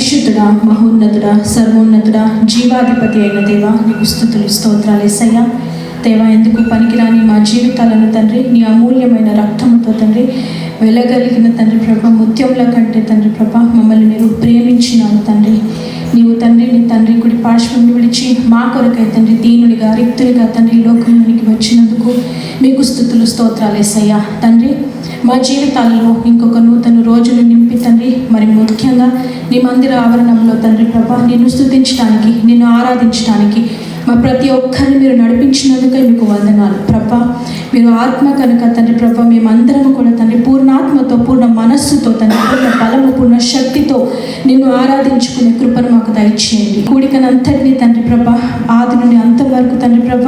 పరిశుద్ధుడా, మహోన్నతుడా, సర్వోన్నతుడా, జీవాధిపతి అయిన దేవా, నీకు స్తుతులు స్తోత్రాలు యేసయ్యా. దేవా, ఎందుకు పనికిరాని మా జీవితాలను తండ్రి నీ అమూల్యమైన రక్తముతో తండ్రి వెలగలిగిన తండ్రి ప్రభ, ముత్యముల కంటే తండ్రి ప్రభ మమ్మల్ని మీరు ప్రేమించినావు తండ్రి. నీవు తండ్రి నీ తండ్రి కుడి పార్శ్వం విడిచి మా కొరకై తండ్రి దీనునిగా రిక్తునిగా తండ్రి లోకంలోనికి వచ్చినందుకు మీకు స్తుతులు స్తోత్రాలు యేసయ్యా. తండ్రి, మా జీవితాలలో ఇంకొక నూతన రోజును నింపి తండ్రి, మరి ముఖ్యంగా నీ మందిర ఆవరణంలో తండ్రి ప్రభ నిన్ను స్తుతించడానికి, నిన్ను ఆరాధించడానికి మా ప్రతి ఒక్కరిని మీరు నడిపించినందుకే మీకు వందనాలు ప్రభా. మీరు ఆత్మ కనుక తండ్రి ప్రభ మేమందరం కూడా తండ్రి పూర్ణాత్మతో, పూర్ణ మనస్సుతో తండ్రి, పూర్ణ బలము, పూర్ణ శక్తితో నిన్ను ఆరాధించుకునే కృపను మాకు దయచేయండి. కూడికనంతటినీ తండ్రి ప్రభ ఆది నుండి అంతం వరకు తండ్రి ప్రభ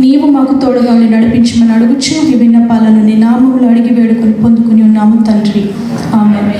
నీవు మాకు తోడుగా ఉండి నడిపించమని అడుగుచు ఈ విన్నపాలను నీ నామములో అడిగి వేడుకొని పొందుకుని ఉన్నాము తండ్రి. ఆమేన్.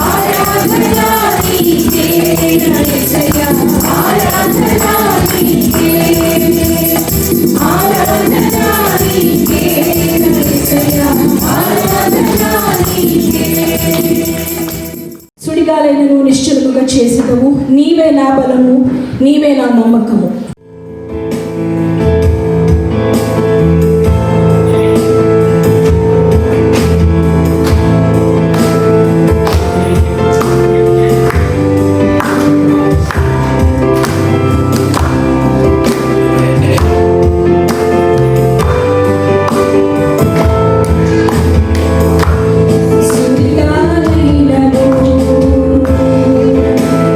आराधना దినాలైనను నిశ్చలముగా చేసేదవు. నీవే నా బలము, నీవే నా నమ్మకము.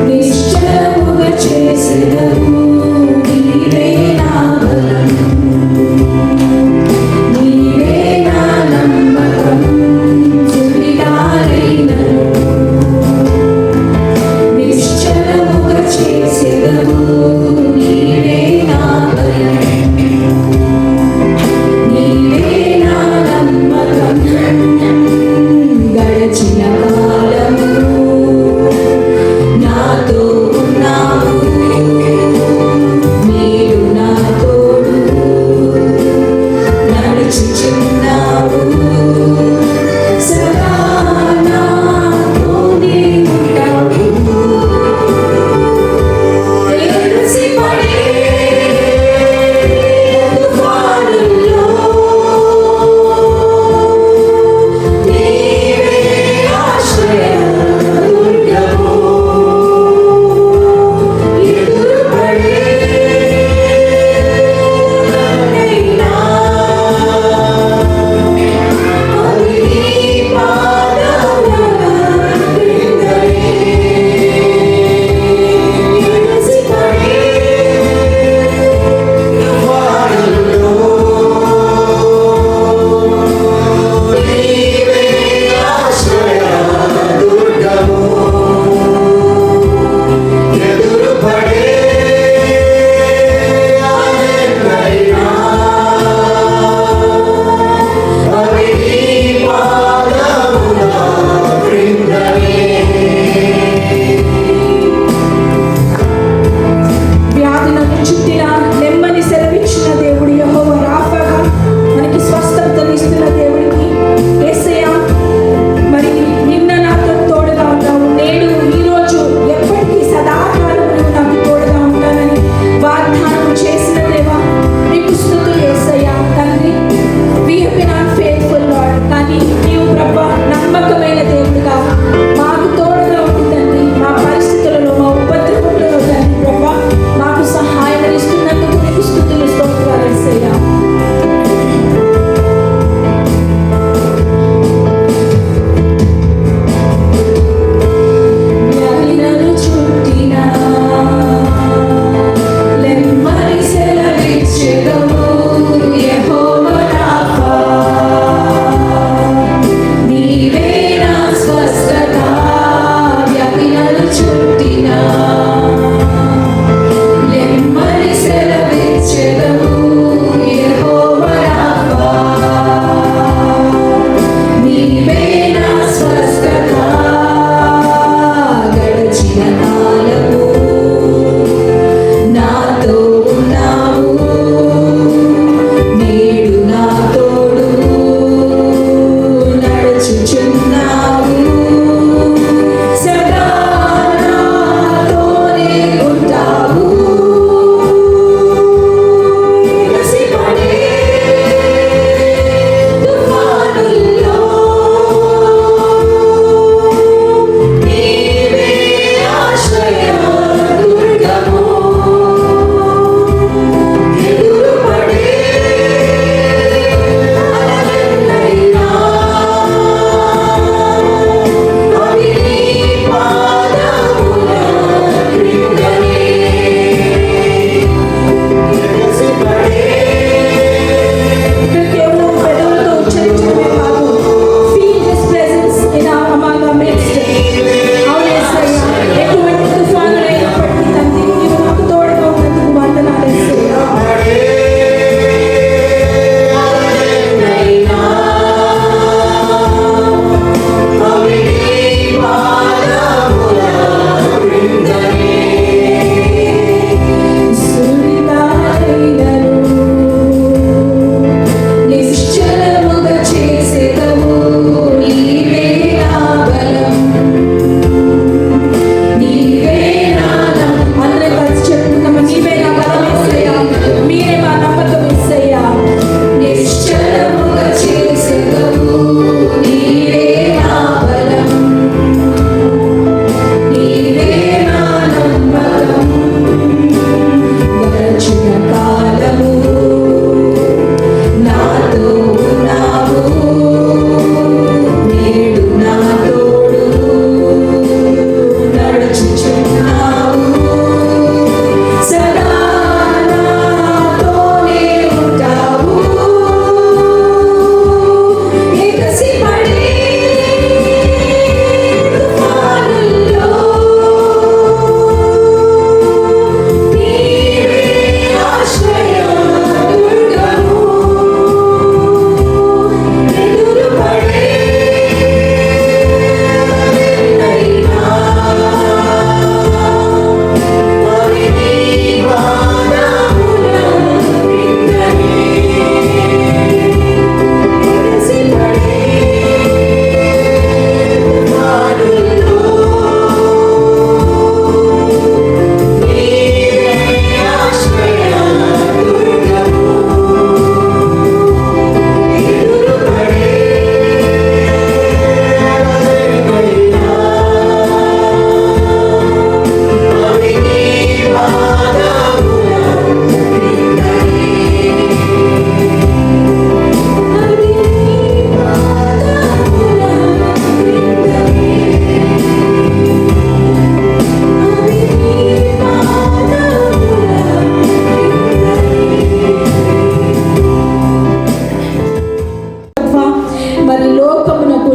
నిశ్చలముగా చేసేదవు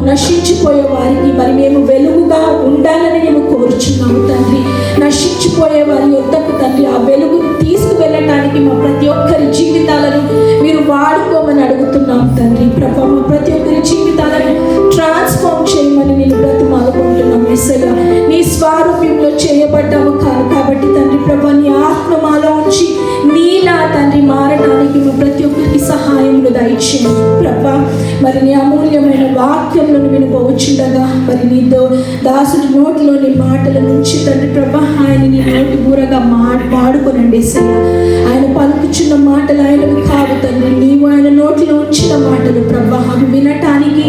నశించిపోయే వారికి మరి మేము వెలుగుగా ఉండాలని మేము కోరుచున్నాము తండ్రి. నశించిపోయే వారి యొద్దకు తండ్రి ఆ వెలుగును తీసుకువెళ్ళటానికి మా ప్రతి ఒక్కరి జీవితాలను మీరు వాడుకోమని అడుగుతున్నాం తండ్రి. ప్రభా, మా ప్రతి ఒక్కరి జీవితాలను ట్రాన్స్ఫార్మ్ చేయమని నేను బ్రతిమాలుకుంటున్నాం యేసయ్యా. నీ స్వరూపంలో చేయబడ్డాము కాబట్టి తండ్రి ప్రభా, నీ ఆత్మ మాలో ఉంచి నీలా తండ్రి మారడానికి మా ప్రతి ఒక్కరికి సహాయములు దయచేయండి ప్రభా. మరి నీ అమూల్యమైన వాక్యంలో వినబోచుండగా మరి నీ దాసుడి నోటిలోని మాటల నుంచి తండ్రి ప్రభా ఆయన నీ నోటి బూరగా వాడుకోనండి యేసయ్యా. ఆయన పలుకుచున్న మాటలు ఆయనవి కావు తండ్రి, నీవు ఆయన నోటిలో ఉంచిన మాటలు ప్రభా. అవి వినటానికి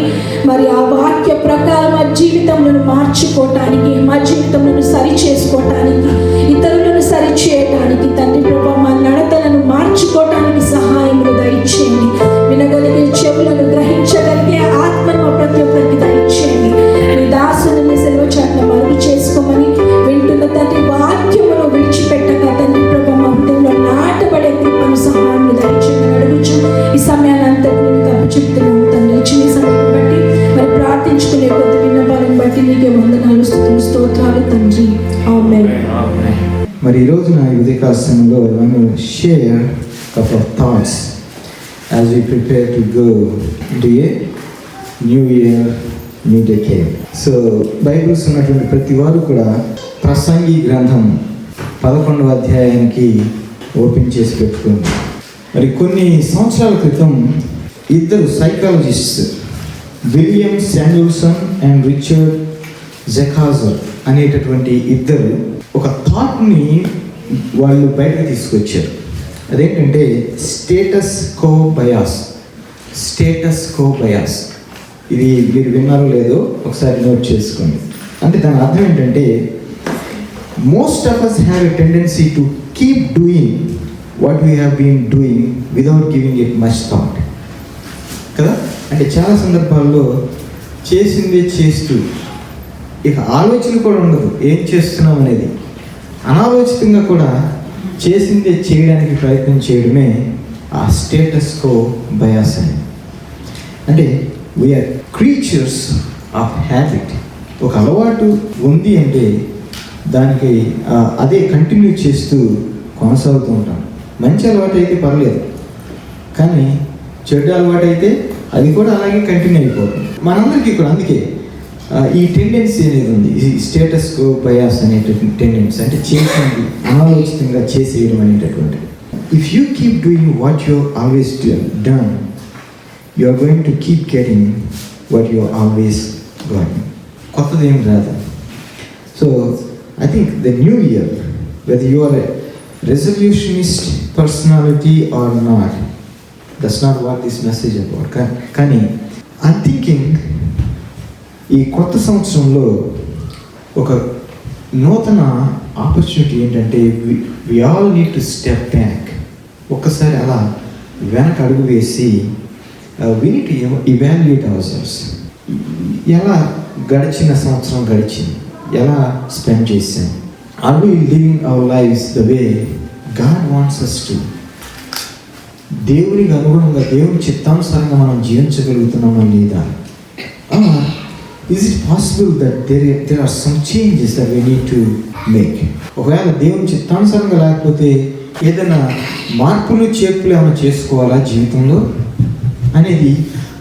మరి ఆ వాక్య ప్రకారం మా జీవితంలో మార్చుకోవటానికి, మా జీవితంలో సరి చేసుకోవటానికి, ఇతరులను సరి చేయటానికి తండ్రి ప్రభా మా నడతలను మార్చుకోవటానికి సహాయములు దయచేయండి. వినగలిగే చెవులను, గ్రహించగలిగే ఆత్మను మా ప్రతి ఒక్కరికి దయచేయండి. మీ దాసుని సెలవు చాట్ల మరుగు చేసుకోమని వింటున్న తండ్రి వాక్యమును విడిచిపెట్టక తండ్రి ప్రభా మా హృదయంలో నాటబడే కృపను సహాయములు దయచేయమని అడుగుచు ఈ సమయాన్ని అంతటి నీకు చెప్తున్నాము తండ్రి. చిన్న సమయం బట్టి మరి ప్రార్థించుకునే కొద్ది విన్నపాలను బట్టి నీకే వందనాలు, స్తుతులు, స్తోత్రాలు తండ్రి. ఆమేన్. మరి ఈరోజు నా ఉదయకాల సమయంలో I want to share a couple of thoughts as we prepare to go into a new year, new decade. So Bibles ఉన్నటువంటి ప్రతి వారు కూడా ప్రసంగి గ్రంథం 11వ అధ్యాయానికి ఓపెన్ చేసి పెట్టుకుంది. మరి కొన్ని సంవత్సరాల క్రితం ఇద్దరు psychologists William Samuelson and Richard Zeckhauser అనేటటువంటి ఇద్దరు ఒక థాట్ని వాళ్ళు బయటకు తీసుకొచ్చారు. అదేంటంటే status quo bias. Status quo bias ఇది మీరు విన్నారో లేదో ఒకసారి నోట్ చేసుకోండి. అంటే దాని అర్థం ఏంటంటే most of us have a tendency to keep doing what we have been doing without giving it much thought కదా. అంటే చాలా సందర్భాల్లో చేసిందే చేస్తూ ఇక ఆలోచన కూడా ఉండదు ఏం చేస్తున్నాం అనేది. అనాలోచితంగా కూడా చేసిందే చేయడానికి ప్రయత్నం చేయడమే ఆ స్టేటస్ కో బయాస్ అని. అంటే వీఆర్ క్రీచర్స్ ఆఫ్ హ్యాబిట్. ఒక అలవాటు ఉంది అంటే దానికి అదే కంటిన్యూ చేస్తూ కొనసాగుతూ ఉంటాం. మంచి అలవాటు అయితే పర్లేదు, కానీ చెడు అలవాటు అయితే అది కూడా అలాగే కంటిన్యూ అయిపోతుంది మనందరికీ కూడా. అందుకే ఈ టెండెన్సీ అనేది ఉంది, ఈ స్టేటస్ కో బయాస్ అనేటటువంటి టెండెన్సీ. అంటే చేసింది అనాలోచితంగా చేసేయడం అనేటటువంటిది. If you keep doing what you always done, you are going to keep getting what you always got. కొత్తది ఏం రాదు. So I think the new year, whether you are a resolutionist personality or not, that's not what this message about. కానీ I thinking ఈ కొత్త సంవత్సరంలో ఒక నూతన opportunity ఏంటంటే we all need to step back. ఒక్కసారి అలా వెనక అడుగు వేసి we need to evaluate ourselves. ఎలా గడిచిన సంవత్సరం గడిచింది, ఎలా స్పెండ్ చేసాం, are we living our lives the way God wants us to. దేవునికి అనుగుణంగా, దేవుని చిత్తానుసారంగా మనం జీవించగలుగుతున్నామా లేదా? Is it possible that there are some changes that we need to make? ఒకవేళ దేవుని చిత్తానుసారంగా లేకపోతే ఏదైనా మార్పులు చేర్పులు ఏమైనా చేసుకోవాలా జీవితంలో అనేది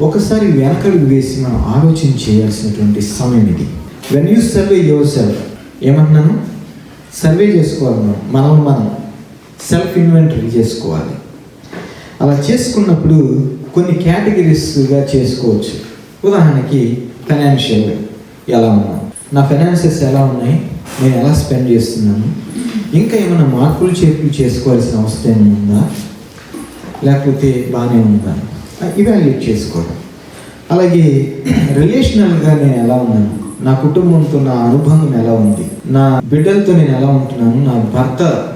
ఒకసారి వెనకడుగు వేసి మనం ఆలోచన చేయాల్సినటువంటి సమయం ఇది. When you survey yourself, ఏమంటున్నాను, సర్వే చేసుకోవాలి. మనం సెల్ఫ్ ఇన్వెంటరీ చేసుకోవాలి. అలా చేసుకున్నప్పుడు కొన్ని కేటగిరీస్గా చేసుకోవచ్చు. ఉదాహరణకి ఫైనాన్షియల్గా ఎలా ఉన్నాను, నా ఫైనాన్సెస్ ఎలా ఉన్నాయి, నేను ఎలా స్పెండ్ చేస్తున్నాను, ఇంకా ఏమైనా మార్పులు చేర్పులు చేసుకోవాల్సిన అవసరం ఏమైనా ఉందా, లేకపోతే బాగానే ఉందా, ఇవాల్యుయేట్ చేసుకోవడం. అలాగే రిలేషనల్గా నేను ఎలా ఉన్నాను, నా కుటుంబంతో నా అనుబంధం ఎలా ఉంది, నా బిడ్డలతో నేను ఎలా ఉంటున్నాను, నా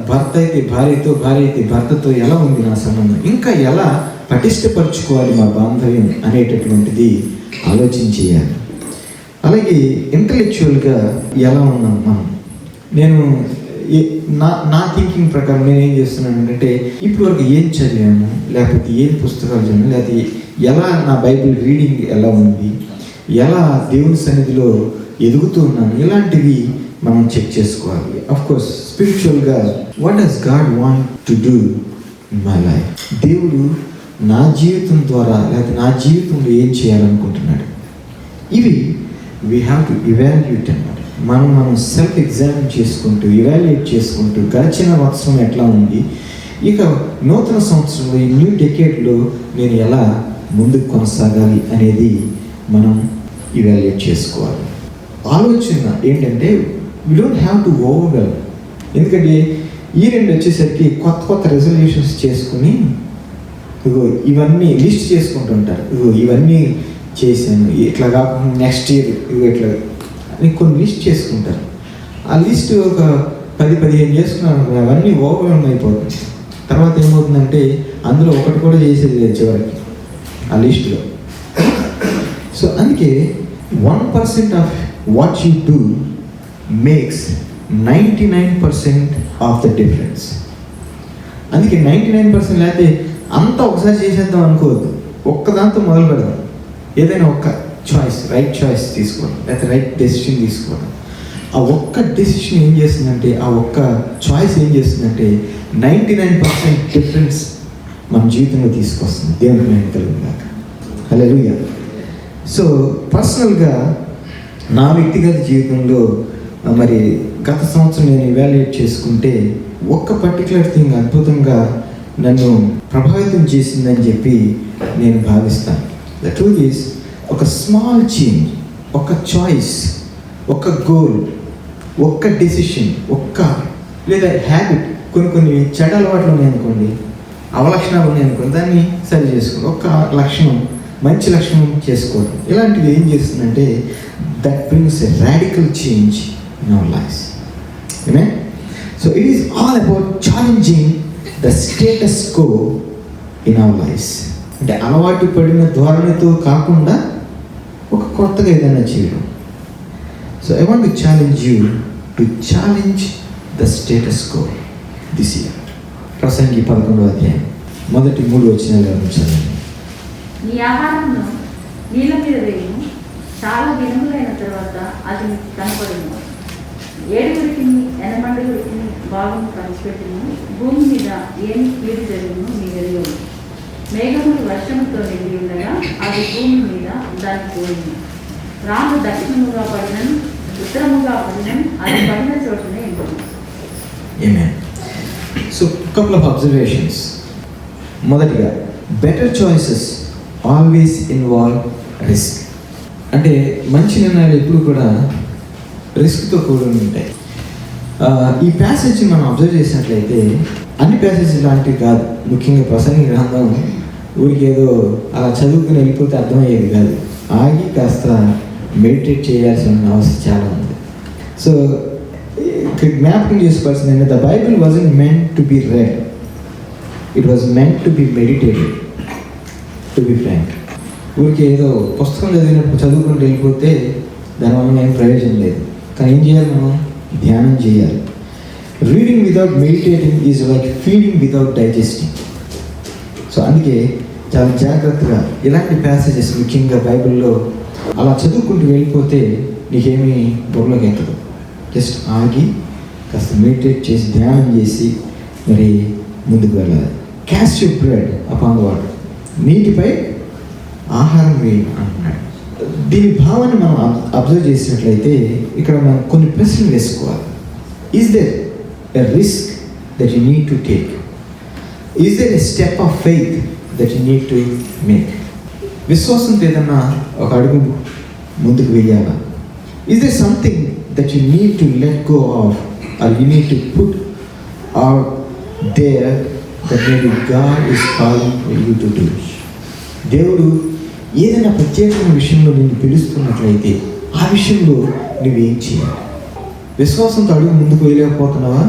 భర్త అయితే భార్యతో, భార్య అయితే భర్తతో ఎలా ఉంది నా సంబంధం, ఇంకా ఎలా పటిష్టపరుచుకోవాలి మా బాంధవ్యం అనేటటువంటిది ఆలోచన చేయాలి. అలాగే ఇంటలెక్చువల్గా ఎలా ఉన్నాం మనం. నేను నా థింకింగ్ ప్రకారం నేను ఏం చేస్తున్నాను అంటే, ఇప్పుడు వరకు ఏం చదివాను, లేకపోతే ఏం పుస్తకాలు చదివాను, లేకపోతే ఎలా నా బైబిల్ రీడింగ్ ఎలా ఉంది, ఎలా దేవుని సన్నిధిలో ఎదుగుతూ ఉన్నాను, ఇలాంటివి మనం చెక్ చేసుకోవాలి. అఫ్ కోర్స్ స్పిరిచువల్గా what does God want to do in my life? దేవుడు నా జీవితం ద్వారా లేకపోతే నా జీవితంలో ఏం చేయాలనుకుంటున్నాడు? ఇవి వీ హ్యావ్ టు ఇవాల్యుయేట్ అన్నమాట. మనం సెల్ఫ్ ఎగ్జామిన్ చేసుకుంటూ ఇవాల్యుయేట్ చేసుకుంటూ గడిచిన సంవత్సరం ఎట్లా ఉంది, ఇక నూతన సంవత్సరంలో ఈ న్యూ డెకేడ్లో నేను ఎలా ముందుకు కొనసాగాలి అనేది మనం ఇవాల్యుయేట్ చేసుకోవాలి. ఆలోచన ఏంటంటే we don't have to overwhelm. ఎందుకంటే ఈ రెండు వచ్చేసరికి కొత్త రెజల్యూషన్స్ చేసుకుని ఇగో ఇవన్నీ లిస్ట్ చేసుకుంటుంటారు. ఇగో ఇవన్నీ చేశాను, ఇట్లా కాకుండా నెక్స్ట్ ఇయర్ ఇగో ఇట్లా అని కొన్ని లిస్ట్ చేసుకుంటారు. ఆ లిస్ట్ ఒక 10-15 చేసుకున్నాను, అవన్నీ ఓవర్వెల్మ్ అయిపోతుంది. తర్వాత ఏమవుతుందంటే అందులో ఒకటి కూడా చేసేది లేదు చివరికి ఆ లిస్టులో. సో అందుకే 1% of what you do makes 99% of the difference. అందుకే 99% లేకపోతే అంతా ఒకసారి చేసేద్దాం అనుకోవద్దు. ఒక్కదాంతో మొదలు పెడదాం. ఏదైనా ఒక్క చాయిస్, రైట్ చాయిస్ తీసుకోవడం, లేకపోతే రైట్ డెసిషన్ తీసుకోవడం. ఆ ఒక్క డెసిషన్ ఏం చేస్తుందంటే, ఆ ఒక్క చాయిస్ ఏం చేస్తుందంటే 99% డిఫరెన్స్ మన జీవితంలో తీసుకొస్తుంది. దేవుని మహిమ కలుగుగాక. హల్లెలూయా. సో పర్సనల్గా నా వ్యక్తిగత జీవితంలో మరి గత సంవత్సరం నేను ఇవాల్యుయేట్ చేసుకుంటే ఒక్క పర్టికులర్ థింగ్ అద్భుతంగా నన్ను ప్రభావితం చేసిందని చెప్పి నేను భావిస్తాను. ద ట్రూత్ ఈస్, ఒక స్మాల్ చేంజ్, ఒక చాయిస్, ఒక గోల్, ఒక్క డెసిషన్, లేదా హ్యాబిట్, కొన్ని చెడ్డ అలవాట్లు ఉన్నాయనుకోండి, అవలక్షణాలు ఉన్నాయనుకోండి, దాన్ని సరి చేసుకోండి. ఒక్క లక్షణం, మంచి లక్షణం చేసుకోవడం, ఇలాంటివి ఏం చేస్తుందంటే that brings a radical change in our lives. Amen. So it is all about challenging the status quo in our lives. అంటే అలవాటు పడిన ధోరణితో కాకుండా ఒక కొత్తగా ఏదైనా చేయడం. So I want to challenge you to challenge the status quo this year. ప్రసంగి 11వ అధ్యాయం మొదటి 3 వచనాలు చదవండి. నీ ఆహారంను నీళ్ళ మీద వేయము, చాలా దినములైన తర్వాత అది కనపడము. 7 ఎనమండుగురికి భాగం పంచిపెట్టును. భూమి మీద ఏమి కీడు జరుగును నీ వెలుగు. మేఘములు వర్షముతో నిండి ఉండగా అది భూమి మీద దానికి పోయింది. రాము దక్షిణముగా పడినను ఉత్తరముగా పడినను అది పడిన చోటనే ఉంటుంది. Amen. So couple of observations. మొదటిగా, better choices always involve risk. అంటే మంచి నిర్ణయాలు ఎప్పుడు కూడా రిస్క్తో కూడి ఉంటాయి. ఈ ప్యాసేజ్ మనం అబ్జర్వ్ చేసినట్లయితే అన్ని ప్యాసేజ్ లాంటివి కాదు. ముఖ్యంగా ప్రసంగి గ్రంథం ఊరికి ఏదో అలా చదువుకుని వెళ్ళిపోతే అర్థమయ్యేది కాదు. ఆగి కాస్త మెడిటేట్ చేయాల్సిన అవసరం చాలా ఉంది. సో జ్ఞాపకం చేసుకోవాల్సింది, the Bible wasn't meant to be read, it was meant to be meditated. To be frank, ఊరికి ఏదో పుస్తకం చదివినప్పుడు చదువుకుంటూ వెళ్ళిపోతే దానివల్ల ఏం ప్రయోజనం లేదు. కానీ ఏం చేయాలి? మనం ధ్యానం చేయాలి. Reading without meditating is like feeding without digesting. So అందుకే చాలా జాగ్రత్తగా ఇలాంటి ప్యాసేజెస్ ముఖ్యంగా బైబిల్లో అలా చదువుకుంటూ వెళ్ళిపోతే నీకేమీ బుర్రలోకి ఎక్కదు. జస్ట్ ఆగి కాస్త మెడిటేట్ చేసి ధ్యానం చేసి మరి ముందుకు వెళ్ళాలి. Cast your bread upon the water, నీటిపై ఆహారం వేయి అంటున్నాడు. దీని భావాన్ని మనం అబ్జర్వ్ చేసినట్లయితే ఇక్కడ మనం కొన్ని ప్రశ్నలు వేసుకోవాలి. Is there a risk that you need to take? Is there a step of faith that you need to make? విశ్వాసంతో ఏదన్నా ఒక అడుగు ముందుకు వేయాలా? Is there something that you need to let go of or you need to put out there that maybe God is calling you to do? దేవుడు ఏదైనా ప్రత్యేకమైన విషయంలో నిన్ను పిలుస్తున్నట్లయితే ఆ విషయంలో నువ్వేం చేయాలి? విశ్వాసంతో అడుగు ముందుకు వేయలేకపోతున్నావా?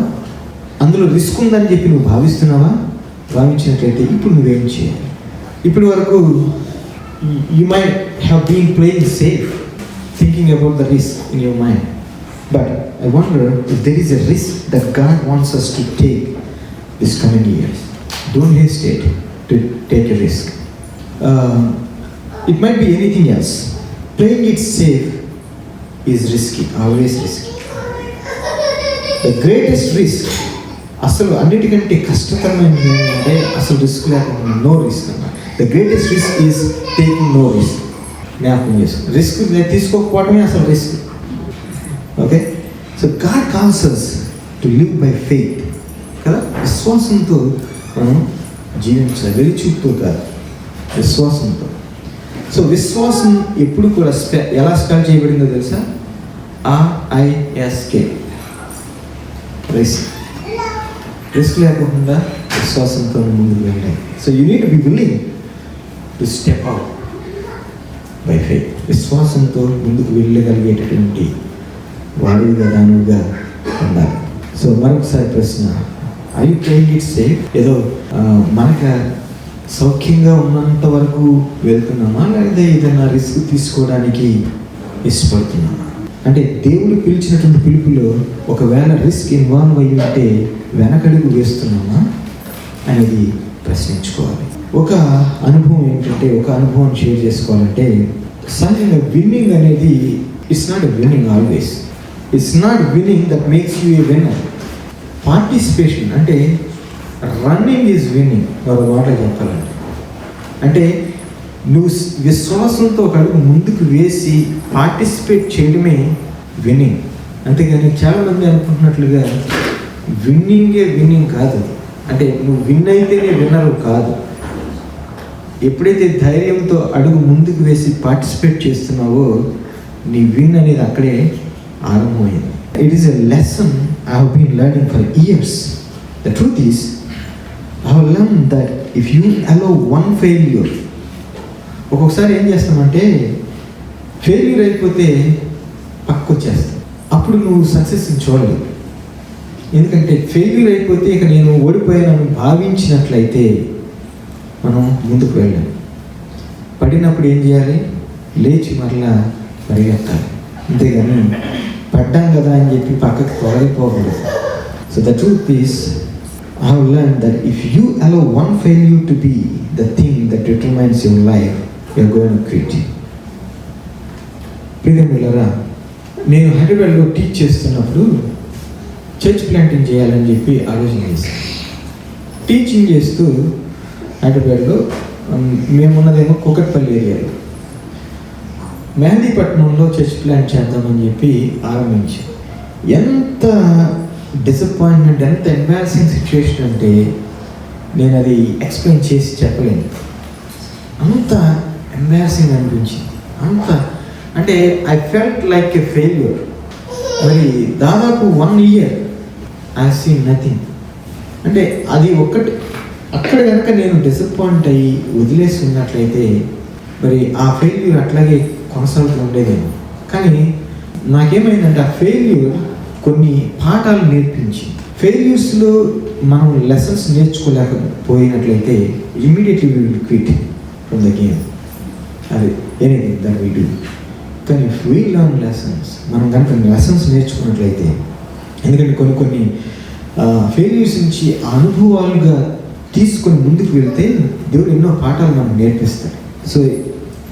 అందులో రిస్క్ ఉందని చెప్పి నువ్వు భావిస్తున్నావా? భావించినట్లయితే ఇప్పుడు నువ్వేం చేయాలి? ఇప్పటి వరకు you might have been playing safe, thinking about the risk in your mind. But I wonder if there is a risk that God wants us to take this coming years. Don't hesitate to take a risk. It might be anything else. Playing it safe is risky, always risky. The greatest risk, అసలు అన్నిటికంటే కష్టతరమైనది ఏంటంటే అసలు risk లేకుండా no risk అన్నమాట. The greatest risk is taking no risk. జ్ఞాపకం చేసుకో, risk తీసుకోకపోవడమే అసలు risk. Okay, so God calls us to live by faith కదా, విశ్వాసంతో మనం జీవించాలి, వెలిచూపుతో కాదు, విశ్వాసంతో. సో విశ్వాసం ఎప్పుడు కూడా ఎలా స్పెల్ చేయబడిందో తెలుసా? RISK, risk. రిస్క్ లేకుండా విశ్వాసంతో ముందుకు వెళ్ళాలి. So you need to be willing to step out by faith. విశ్వాసంతో ముందుకు వెళ్ళగలిగేటటువంటి వాడుగా దానుగా ఉండాలి. సో మరొకసారి ప్రశ్న, ఐ ప్లేయింగ్ ఇట్ సేఫ్? ఏదో మనకు సౌఖ్యంగా ఉన్నంత వరకు వెళ్తున్నామా, లేదా ఏదైనా రిస్క్ తీసుకోవడానికి ఇష్టపడుతున్నామా? అంటే దేవుడు పిలిచినటువంటి పిలుపులో ఒకవేళ రిస్క్ ఇన్వాల్వ్ అయ్యి ఉంటే వెనకడుగు వేస్తున్నామా అనేది ప్రశ్నించుకోవాలి. ఒక అనుభవం ఏంటంటే, ఒక అనుభవం షేర్ చేసుకోవాలంటే, సహజంగా విన్నింగ్ అనేది it's not a winnowing always. It's not winning that makes you A winner. Participation అంటే రన్నింగ్ ఈజ్ విన్నింగ్. ఒక మాట చెప్పాలంటే, అంటే నువ్వు విశ్వాసంతో ఒక అడుగు ముందుకు వేసి పార్టిసిపేట్ చేయడమే విన్నింగ్. అంతేగాని చాలామంది అనుకుంటున్నట్లుగా విన్నింగే విన్నింగ్ కాదు. అంటే నువ్వు విన్ అయితేనే విన్నరు కాదు. ఎప్పుడైతే ధైర్యంతో అడుగు ముందుకు వేసి పార్టిసిపేట్ చేస్తున్నావో నీ విన్ అనేది అక్కడే ఆరంభమైంది. It is a lesson I have been learning for years. The truth is I have learn that if you allow one failure, ఒక్కొక్కసారి ఏం చేస్తామంటే ఫెయిల్యూర్ అయిపోతే పక్కకు వచ్చేస్తాం. అప్పుడు నువ్వు సక్సెస్ని చూడలేదు. ఎందుకంటే ఫెయిల్యూర్ అయిపోతే ఇక నేను ఓడిపోయానని భావించినట్లయితే మనం ముందుకు వెళ్ళాం. పడినప్పుడు ఏం చేయాలి? లేచి మరలా పరిగెత్తాలి. అంతేగాని పడ్డాం కదా అని చెప్పి పక్కకు తొలగిపోకూడదు. So the truth is I have learned that if you allow one failure to be the thing that determines your life, you're going to quit. ప్రియమిత్రులారా, నేను హైదరాబాద్లో టీచ్ చేస్తున్నప్పుడు చర్చ్ ప్లాంటింగ్ చేయాలని చెప్పి ఆలోచన చేశాను. టీచింగ్ చేస్తూ హైదరాబాద్లో మేమున్నదేమో కూకట్పల్లి ఏరియాలో, మెహందీపట్నంలో చర్చ్ ప్లాంట్ చేద్దామని చెప్పి ఆరంభించాం. ఎంత డిసప్పాయింట్మెంట్, ఎంత ఎంబారసింగ్ సిచ్యువేషన్ అంటే నేను అది ఎక్స్ప్లెయిన్ చేసి చెప్పలేను. అంత ఎంబారసింగ్ అనిపించింది. అంత అంటే I felt like a failure. మరి దాదాపు 1 year ఐ సీన్ నథింగ్. అంటే అది ఒక్కటి అక్కడ కనుక నేను డిసప్పాయింట్ అయ్యి వదిలేసి ఉన్నట్లయితే మరి ఆ ఫెయిల్యూర్ అట్లాగే కొనసాగుతూ ఉండేదేమో. కానీ నాకేమైందంటే ఆ ఫెయిల్యూర్ కొన్ని పాఠాలు నేర్పించి, ఫెయిల్యూర్స్లో మనం లెసన్స్ నేర్చుకోలేకపోయినట్లయితే immediately we will quit from the game. అది ఎనీథింగ్ దట్ వీ డూ. కానీ ఇఫ్ వీ లర్న్ లెసన్స్, మనం కనుక లెసన్స్ నేర్చుకున్నట్లయితే, ఎందుకంటే కొన్ని ఫెయిల్యూర్స్ నుంచి అనుభవాలుగా తీసుకొని ముందుకు వెళ్తే దేవుడు ఎన్నో పాఠాలు మనం నేర్పిస్తాడు. So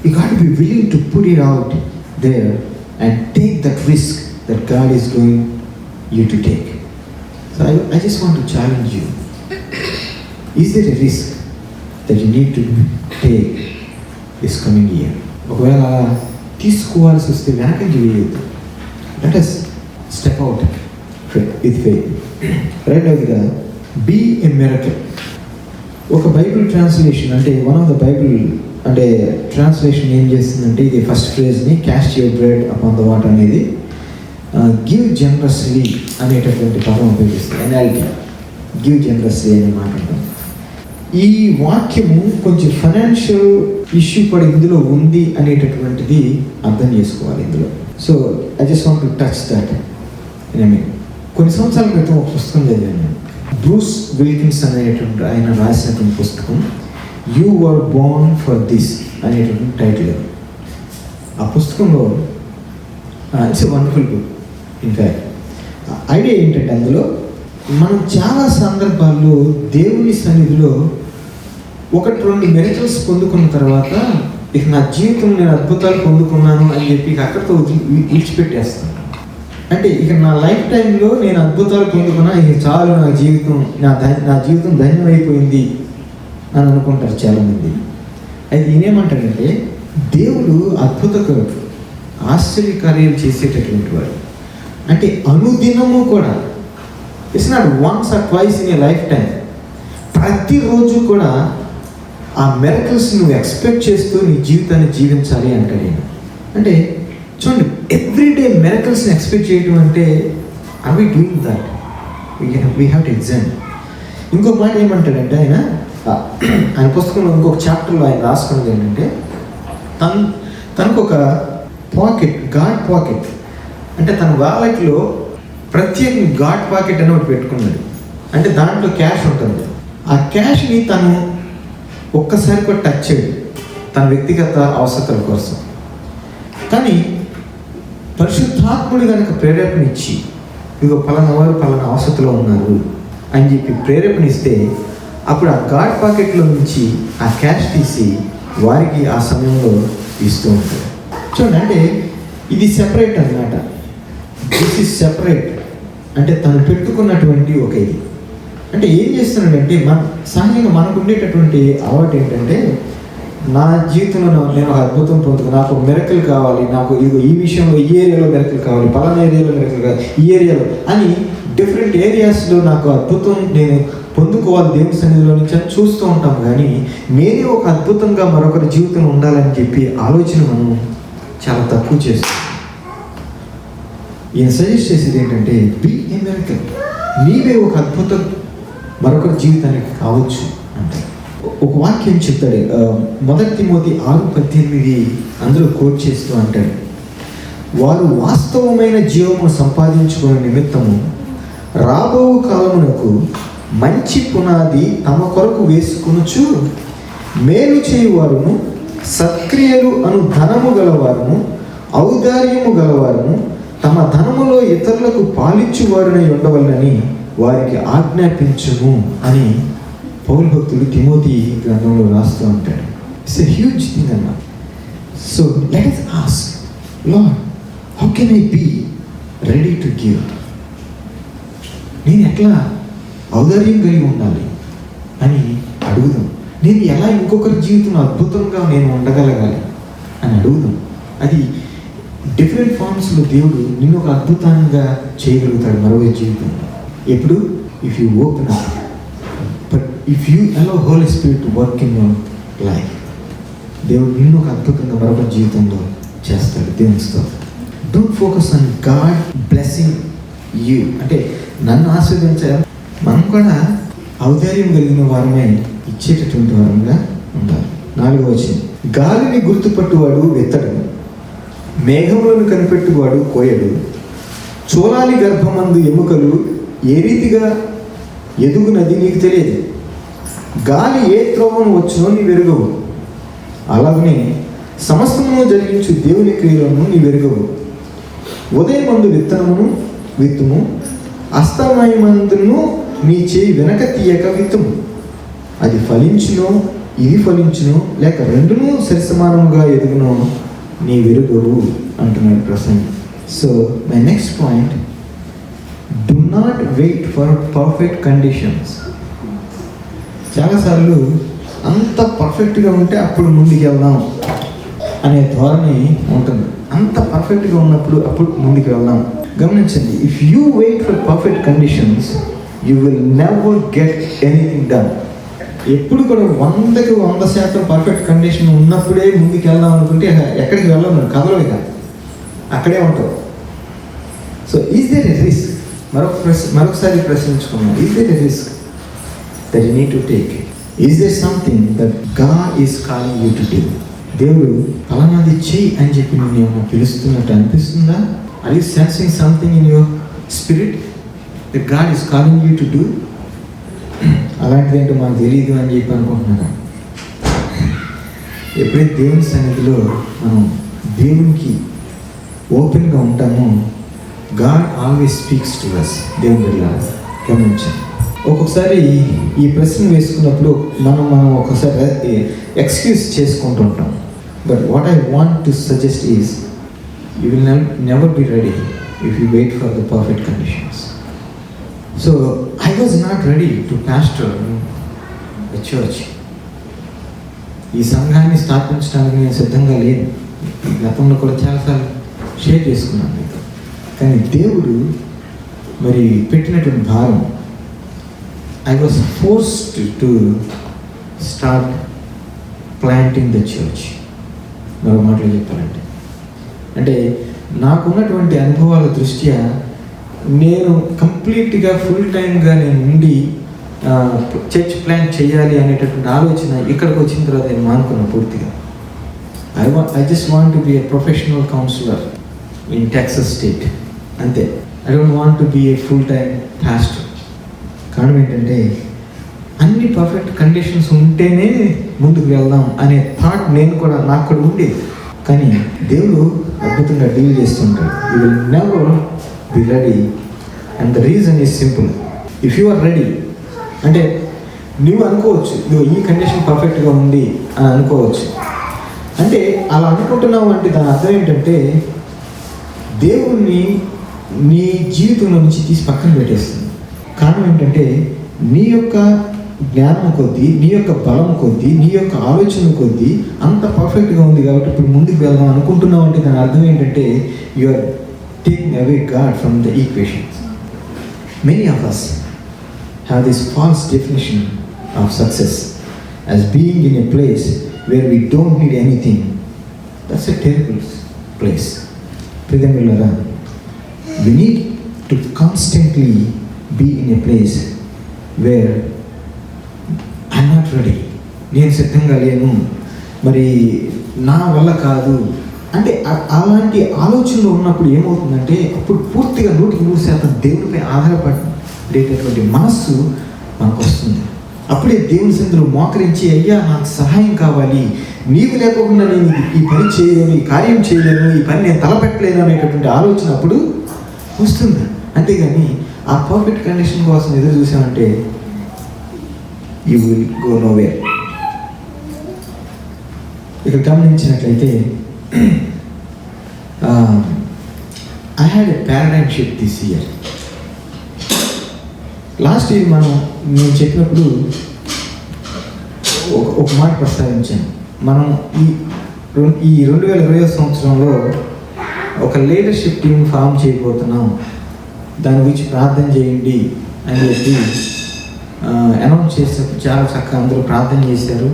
you got to be willing to put it out there and take that risk that God is going you to take. So I just want to challenge you. Is there a risk that you need to take this coming year? ఒకవేళ తీసుకోవాల్సి వస్తే వెనకంజి వేయద్దు. Let us step out with faith. రెండవదిగా be a miracle. ఒక Bible translation అంటే one of the Bible అంటే translation ఏం చేస్తుందంటే, ఇది ఫస్ట్ ఫ్రేజ్ని cast your bread upon the water అనేది గివ్ జనరస్లీ అనేటటువంటి పదం ఉపయోగిస్తుంది. ఎన్ఎల్టీ, గివ్ జనరస్లీ అనే మాట అంటాం. ఈ వాక్యము కొంచెం ఫైనాన్షియల్ ఇష్యూ కూడా ఇందులో ఉంది అనేటటువంటిది అర్థం చేసుకోవాలి ఇందులో. So I just want to touch that. కొన్ని సంవత్సరాల క్రితం ఒక పుస్తకం చదివాను నేను. బ్రూస్ విల్కిన్స్ అనేటువంటి ఆయన రాసినటువంటి పుస్తకం you were born for this అనేటటువంటి టైటిల్. ఆ పుస్తకంలో it's a wonderful book. In fact idea ఏంటంటే, అందులో మనం చాలా సందర్భాల్లో దేవుని సన్నిధిలో 1-2 మిరకల్స్ పొందుకున్న తర్వాత ఇక నా జీవితం నేను అద్భుతాలు పొందుకున్నాను అని చెప్పి ఇక అక్కడితో విడిచిపెట్టేస్తాను. అంటే ఇక నా లైఫ్ టైంలో నేను అద్భుతాలు పొందుకున్నా, ఇక చాలు నా జీవితం నా జీవితం ధన్యమైపోయింది అని అనుకుంటారు చాలామంది. అయితే ఈయనేమంటాడంటే దేవుడు అద్భుతకరుడు, ఆశ్చర్యకార్యాలు చేసేటటువంటి వాడు. అంటే అనుదినము కూడా, it's not once or twice in a life time, ప్రతిరోజు కూడా ఆ మిరకల్స్ నువ్వు ఎక్స్పెక్ట్ చేస్తూ నీ జీవితాన్ని జీవించాలి అంటాడు నేను. అంటే చూడండి, ఎవ్రీడే మిరకల్స్ని ఎక్స్పెక్ట్ చేయడం అంటే are we doing that? We have to exam. ఇంకొక మాట ఏమంటాడంటే ఆయన పుస్తకంలో ఇంకొక చాప్టర్లో ఆయన రాసుకున్నది ఏంటంటే తనకు ఒక పాకెట్, గాడ్ పాకెట్, అంటే తన వాలెట్లో ప్రత్యేకంగా గాడ్ పాకెట్ అని ఒకటి పెట్టుకున్నాడు. అంటే దాంట్లో క్యాష్ ఉంటుంది. ఆ క్యాష్ని తను ఒక్కసారి కూడా టచ్ చేయడు తన వ్యక్తిగత అవసరాల కోసం. కానీ పరిశుద్ధాత్ముడు కనుక ప్రేరేపణ ఇచ్చి, ఇదిగో పలానా వారు పలానా అవసరతలో ఉన్నారు అని చెప్పి ప్రేరేపణ ఇస్తే, అప్పుడు ఆ గాడ్ పాకెట్లో నుంచి ఆ క్యాష్ తీసి వారికి ఆ సమయంలో ఇస్తూ ఉంటాడు. చూడండి, అంటే ఇది సెపరేట్ అన్నమాట. This is separate. అంటే తను పెట్టుకున్నటువంటి ఒక ఇది. అంటే ఏం చేస్తున్నాడంటే సహజంగా మనకు ఉండేటటువంటి అలవాటు ఏంటంటే, నా జీవితంలో నేను ఒక అద్భుతం పొందుకున్నాను, నాకు మిరకల్ కావాలి, నాకు ఇదిగో ఈ విషయంలో ఈ ఏరియాలో మిరకల్ కావాలి, పలానా ఏరియాలో మిరకల్ కావాలి, ఈ ఏరియాలో అని డిఫరెంట్ ఏరియాస్లో నాకు అద్భుతం నేను పొందుకోవాలి దేవుని సన్నిధిలో నుంచి అని చూస్తూ ఉంటాం. కానీ నేనే ఒక అద్భుతంగా మరొకరి జీవితంలో ఉండాలని చెప్పి ఆలోచన మనం చాలా తక్కువ చేస్తాం. ఈయన సజెస్ట్ చేసేది ఏంటంటే, బీ ఏ మిరకల్, నీవే ఒక అద్భుతం మరొకరి జీవితానికి కావచ్చు అంటే. ఒక వాక్యం చెప్తాడు, 1 తిమోతి 6:18 అందులో కోట్ చేస్తూ అంటాడు, వారు వాస్తవమైన జీవము సంపాదించుకునే నిమిత్తము రాబో కాలమునకు మంచి పునాది తమ కొరకు వేసుకొనుచు మేలు చేయువారును సత్క్రియలు అను ధనము గలవారును ఔదార్యము గలవారును తమ ధనములో ఇతరులకు పాలిచ్చువారునై ఉండవలనని వారికి ఆజ్ఞాపించును అని పౌలు భక్తుడు తిమోతి గ్రంథంలో రాస్తూ ఉంటాడు. ఇట్స్ ఎ హ్యూజ్ థింగ్ అన్నమాట. So let us ask, Lord, how can I be ready to give? నేను ఎట్లా ఔదార్యం కలిగి ఉండాలి అని అడుగుదాం. నేను ఎలా ఇంకొకరి జీవితం అద్భుతంగా నేను ఉండగలగాలి అని అడుగుదాం. అది డిఫరెంట్ ఫార్మ్స్లో దేవుడు నిన్ను ఒక అద్భుతంగా చేయగలుగుతాడు మరొక జీవితంలో. ఎప్పుడు? If you open up, but if you allow holy spirit to work in your life, దేవుడు నిన్ను ఒక అద్భుతంగా మరొక జీవితంలో చేస్తాడు. దేవుని స్తోత్రం. Don't focus on God blessing you, అంటే నన్ను ఆస్వాదించాలి. మనం కూడా ఔదార్యం కలిగిన వారమే, ఇచ్చేటటువంటి వారంగా ఉండాలి. 4వ వచనం, గాలిని గుర్తుపట్టువాడు వెత్తడు, మేఘములను కనిపెట్టువాడు కోయడు, చూలాలి గర్భమందు ఎముకలు ఏ రీతిగా ఎదుగునది నీకు తెలియదు, గాలి ఏ త్రోవను వచ్చునో నీ వెరుగవు, అలాగనే సమస్తమును జరిగించు దేవుని క్రియలను నీ వెరుగవు. ఉదయమందు విత్తుము, అస్తమయమందును నీ చేయి వెనక తీయక విత్తుము, అది ఫలించునో ఇది ఫలించును, లేక రెండును సరిసమానముగా ఎదుగునో నీ వెరుగవు అంటున్నాడు ప్రసంగి. So my next point, do not wait for perfect conditions. చాలాసార్లు అంత పర్ఫెక్ట్గా ఉంటే అప్పుడు ముందుకు వెళ్దాం అనే ధోరణి ఉంటుంది. అంత పర్ఫెక్ట్గా ఉన్నప్పుడు అప్పుడు ముందుకు వెళ్దాం. గమనించండి, if you wait for perfect conditions you will never get anything done. ఎప్పుడు కూడా 100కి 100% పర్ఫెక్ట్ కండిషన్ ఉన్నప్పుడే ముందుకు వెళ్దాం అనుకుంటే ఎక్కడికి వెళ్ళాం, కదలవి కాదు, అక్కడే ఉంటావు. So is there a risk? మరొకసారి ప్రశ్నించుకున్నాం, is there a risk that you need to take? Is there something that God is calling you to do? దేవుడు ఫలానాది చెయ్యి అని చెప్పి నేను ఏమన్నా పిలుస్తున్నట్టు అనిపిస్తుందా? Are you sensing something in your spirit that God is calling you to do? అలాంటిది ఏంటో మాకు తెలియదు అని చెప్పి అనుకుంటున్నారా? ఎప్పుడైతే దేవుని సన్నిధిలో మనం దేవునికి ఓపెన్గా ఉంటామో God always speaks to us. దేవుని వెళ్ళాలి. గమనించండి, ఒక్కొక్కసారి ఈ ప్రశ్న వేసుకున్నప్పుడు మనం ఒక్కొక్కసారి ఎక్స్క్యూజ్ చేసుకుంటూ ఉంటాం. But what I want to suggest is, you will never be ready if you wait for the perfect conditions. So I was not ready to pastor a church. ఈ సంఘాన్ని స్థాపించడానికి నేను సిద్ధంగా లేదు. గతంలో కూడా చాలాసార్లు షేర్ చేసుకున్నాను మీతో. కానీ దేవుడు మరి పెట్టినటువంటి భారం, I was forced to start planting the church. మరో మాటలు చెప్పాలంటే, అంటే నాకున్నటువంటి అనుభవాల దృష్ట్యా నేను కంప్లీట్గా ఫుల్ టైమ్గా నేను ఉండి చర్చ్ ప్లాన్ చేయాలి అనేటటువంటి ఆలోచన ఇక్కడికి వచ్చిన తర్వాత నేను మానుకున్నాను పూర్తిగా. I just want to be a professional counsellor in Texas state, అంతే. I don't want to be a full time pastor. కారణం ఏంటంటే, అన్ని పర్ఫెక్ట్ కండిషన్స్ ఉంటేనే ముందుకు వెళ్దాం అనే థాట్ నాకు కూడా ఉండేది. కానీ దేవుడు అద్భుతంగా డీల్ చేస్తుంటాడు. You will never be ready, and the reason is simple. If you are ready అంటే నువ్వు అనుకోవచ్చు, నువ్వు ఈ కండిషన్ పర్ఫెక్ట్గా ఉంది అని అనుకోవచ్చు. అంటే అలా అనుకుంటున్నావు అంటే దాని అర్థం ఏంటంటే, దేవుణ్ణి నీ జీవితంలో నుంచి తీసి పక్కన పెట్టేస్తుంది. కారణం ఏంటంటే, నీ యొక్క జ్ఞానం కొద్దీ, నీ యొక్క బలం కొద్దీ, నీ యొక్క ఆలోచన కొద్దీ అంత పర్ఫెక్ట్గా ఉంది కాబట్టి ఇప్పుడు ముందుకు వెళ్దాం అనుకుంటున్నావు అంటే దాని అర్థం ఏంటంటే, you are taking away God from the equations. Many of us have this false definition of success as being in a place where we don't need anything. That's a terrible place. Priyamillara, we need to constantly be in a place where I'm not ready. నేను సిద్ధంగా లేను, మరి నా వల్ల కాదు అంటే అలాంటి ఆలోచనలు ఉన్నప్పుడు ఏమవుతుందంటే, అప్పుడు పూర్తిగా 100% దేవుడిపై ఆధారపడేటటువంటి మనస్సు మనకు వస్తుంది. అప్పుడే దేవుని సన్నిధిలో మోకరించి, అయ్యా నాకు సహాయం కావాలి, నీవు లేకుండా నేను ఈ పని చేయలేను, ఈ కార్యం చేయలేను, ఈ పని నేను తలపెట్టలేను అనేటటువంటి ఆలోచన అప్పుడు వస్తుంది. అంతేగాని ఆ పర్ఫెక్ట్ కండిషన్ కోసం ఎదురు చూసామంటే యూ విల్ గో నోవేర్. ఇక్కడ గమనించినట్లయితే, I had a paradigm shift this year. Last year నేను చెప్పినప్పుడు ఒక మాట ప్రస్తావించాను. మనం ఈ 2020 సంవత్సరంలో ఒక లీడర్షిప్ టీం ఫామ్ చేయబోతున్నాం, దాని గురించి ప్రార్థన చేయండి అని చెప్పి అనౌన్స్ చేసినప్పుడు చాలా చక్కగా అందరూ ప్రార్థన చేశారు.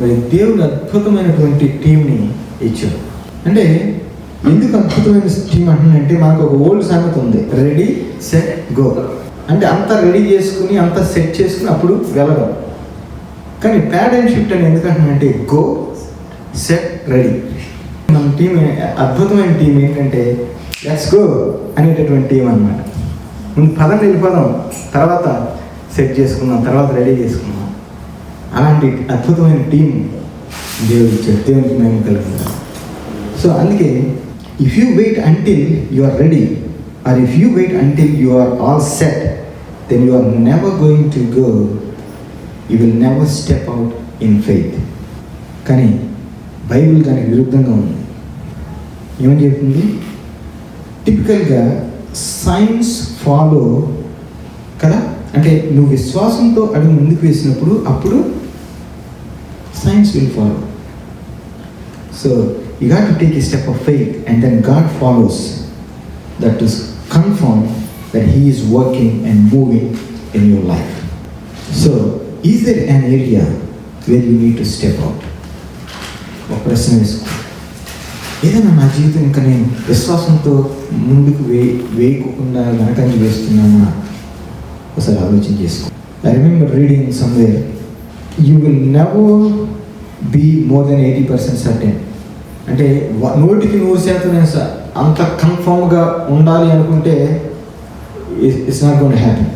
మరి దేవుడు అద్భుతమైనటువంటి టీంని ఇచ్చాడు. అంటే ఎందుకు అద్భుతమైన టీం అంటున్నానంటే, మనకు ఒక ఓల్డ్ సామెత ఉంది, రెడీ సెట్ గో. అంటే అంతా రెడీ చేసుకుని అంతా సెట్ చేసుకుని అప్పుడు వెళ్ళడం. కానీ పారాడైమ్ షిఫ్ట్ అని ఎందుకు అంటున్నానంటే, గో సెట్ రెడీ. మన టీం అద్భుతమైన టీం ఏంటంటే, లెట్స్ గో అనేటటువంటి టీం అన్నమాట. ముందు పదండి వెళ్ళిపోదాం, తర్వాత సెట్ చేసుకుందాం, తర్వాత రెడీ చేసుకుందాం. అలాంటి అద్భుతమైన టీం దేవుడు ఇచ్చాడు. దేవునికి మేము కలుగుతాం. సో అందుకే if you wait until you are ready, or if you wait until you are all set, then you are never going to go, you will never step out in faith. కానీ Bible దానికి విరుద్ధంగా ఉంది. ఏమని చెప్తుంది? టిపికల్గా science follow కదా, అంటే నువ్వు విశ్వాసంతో అడుగు ముందుకు వేసినప్పుడు అప్పుడు science will follow. So you got to take a step of faith, and then God follows, that to confirm that He is working and moving in your life. So is there an area where you need to step out? ఒక ప్రశ్న వేసుకో. ఏదైనా నా జీవితం ఇంకా నేను విశ్వాసంతో ముందుకు వేయకుండా వెనకంజ వేస్తున్నానా ఒకసారి ఆలోచన చేసుకో. I remember reading somewhere, you will never be more than 80% certain. అంటే 100% అంత కన్ఫర్మ్గా ఉండాలి అనుకుంటే it's not going to happen.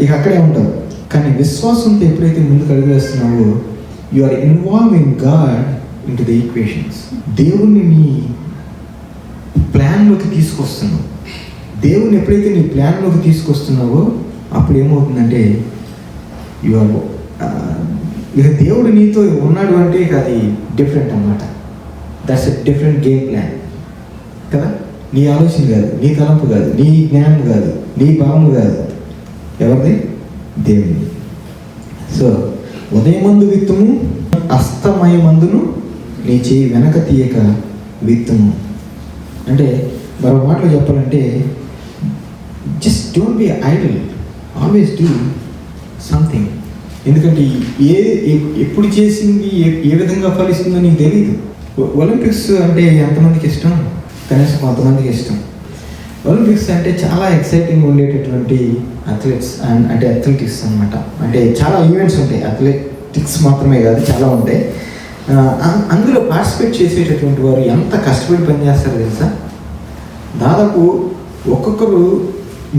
ఇక అక్కడే ఉంటావు. కానీ విశ్వాసంతో ఎప్పుడైతే ముందుకు అడుగు వేస్తున్నావో, you are involving God in to the equations. దేవుణ్ణి నీ ప్లాన్లోకి తీసుకొస్తున్నావు. దేవుని ఎప్పుడైతే నీ ప్లాన్లోకి తీసుకొస్తున్నావో అప్పుడు ఏమవుతుందంటే, యు ఆర్ ఇక దేవుడు నీతో ఉన్నాడు అంటే ఇక అది డిఫరెంట్ అన్నమాట. That's a different game plan కదా. నీ ఆలోచన కాదు, నీ తలంపు కాదు, నీ జ్ఞానం కాదు, నీ భావము కాదు, ఎవరిది? దేవుని. సో ఉదయమందు విత్తుము, అస్తమయమందును నీ చేయి వెనక తీయక విత్తుము. అంటే మరో మాటలో చెప్పాలంటే, just don't be Idol, always do something. ఎందుకంటే ఎప్పుడు చేసింది ఏ విధంగా ఫలిస్తుందో నీకు తెలియదు. ఒలింపిక్స్ అంటే ఎంతమందికి ఇష్టం? కనీసం కొంతమందికి ఇష్టం. ఒలింపిక్స్ అంటే చాలా ఎక్సైటింగ్ ఉండేటటువంటి అథ్లెటిక్స్ అనమాట. అంటే చాలా ఈవెంట్స్ ఉంటాయి, అథ్లెటిక్స్ మాత్రమే కాదు, చాలా ఉంటాయి. అందులో పార్టిసిపేట్ చేసేటటువంటి వారు ఎంత కష్టపడి పనిచేస్తారో తెలుసా? దాదాపు ఒక్కొక్కరు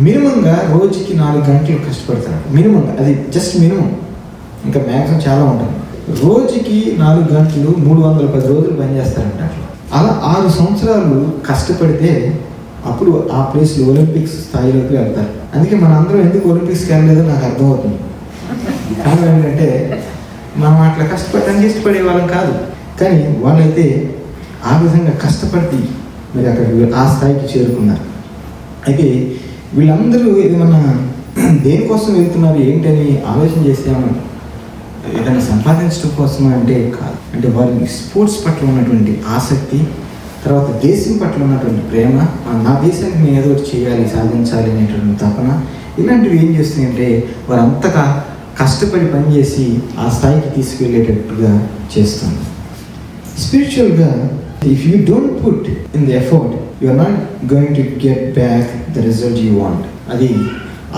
మినిమంగా రోజుకి 4 గంటలు కష్టపడతారు. మినిమంగా, అది జస్ట్ మినిమం. ఇంకా మ్యాక్సిమం చాలా ఉంటుంది. రోజుకి 4 గంటలు 310 రోజులు పనిచేస్తారంట. అలా 6 సంవత్సరాలు కష్టపడితే అప్పుడు ఆ ప్లేస్లో ఒలింపిక్స్ స్థాయిలోకి వెళ్తారు. అందుకే మన అందరం ఎందుకు ఒలింపిక్స్కి వెళ్ళలేదో నాకు అర్థమవుతుంది. కారణం ఏంటంటే మనం అట్లా కష్టపడడానికి ఇష్టపడే వాళ్ళం కాదు. కానీ వాళ్ళైతే ఆ విధంగా కష్టపడి మరి అక్కడ ఆ స్థాయికి చేరుకున్నారు. అయితే వీళ్ళందరూ ఏమన్నా దేనికోసం వెళ్తున్నారు ఏంటని ఆలోచన చేసాము, ఏదైనా సంపాదించడం కోసం అంటే కాదు. అంటే వారికి స్పోర్ట్స్ పట్ల ఉన్నటువంటి ఆసక్తి, తర్వాత దేశం పట్ల ఉన్నటువంటి ప్రేమ, నా దేశానికి నేను ఏదో ఒకటి చేయాలి, సాధించాలి అనేటువంటి తపన, ఇలాంటివి ఏం చేస్తున్నాయంటే వారు అంతగా కష్టపడి పనిచేసి ఆ స్థాయికి తీసుకెళ్ళేటట్టుగా చేస్తుంది. స్పిరిచువల్గా if you don't put in the effort, you are not going to get back the result you want. అది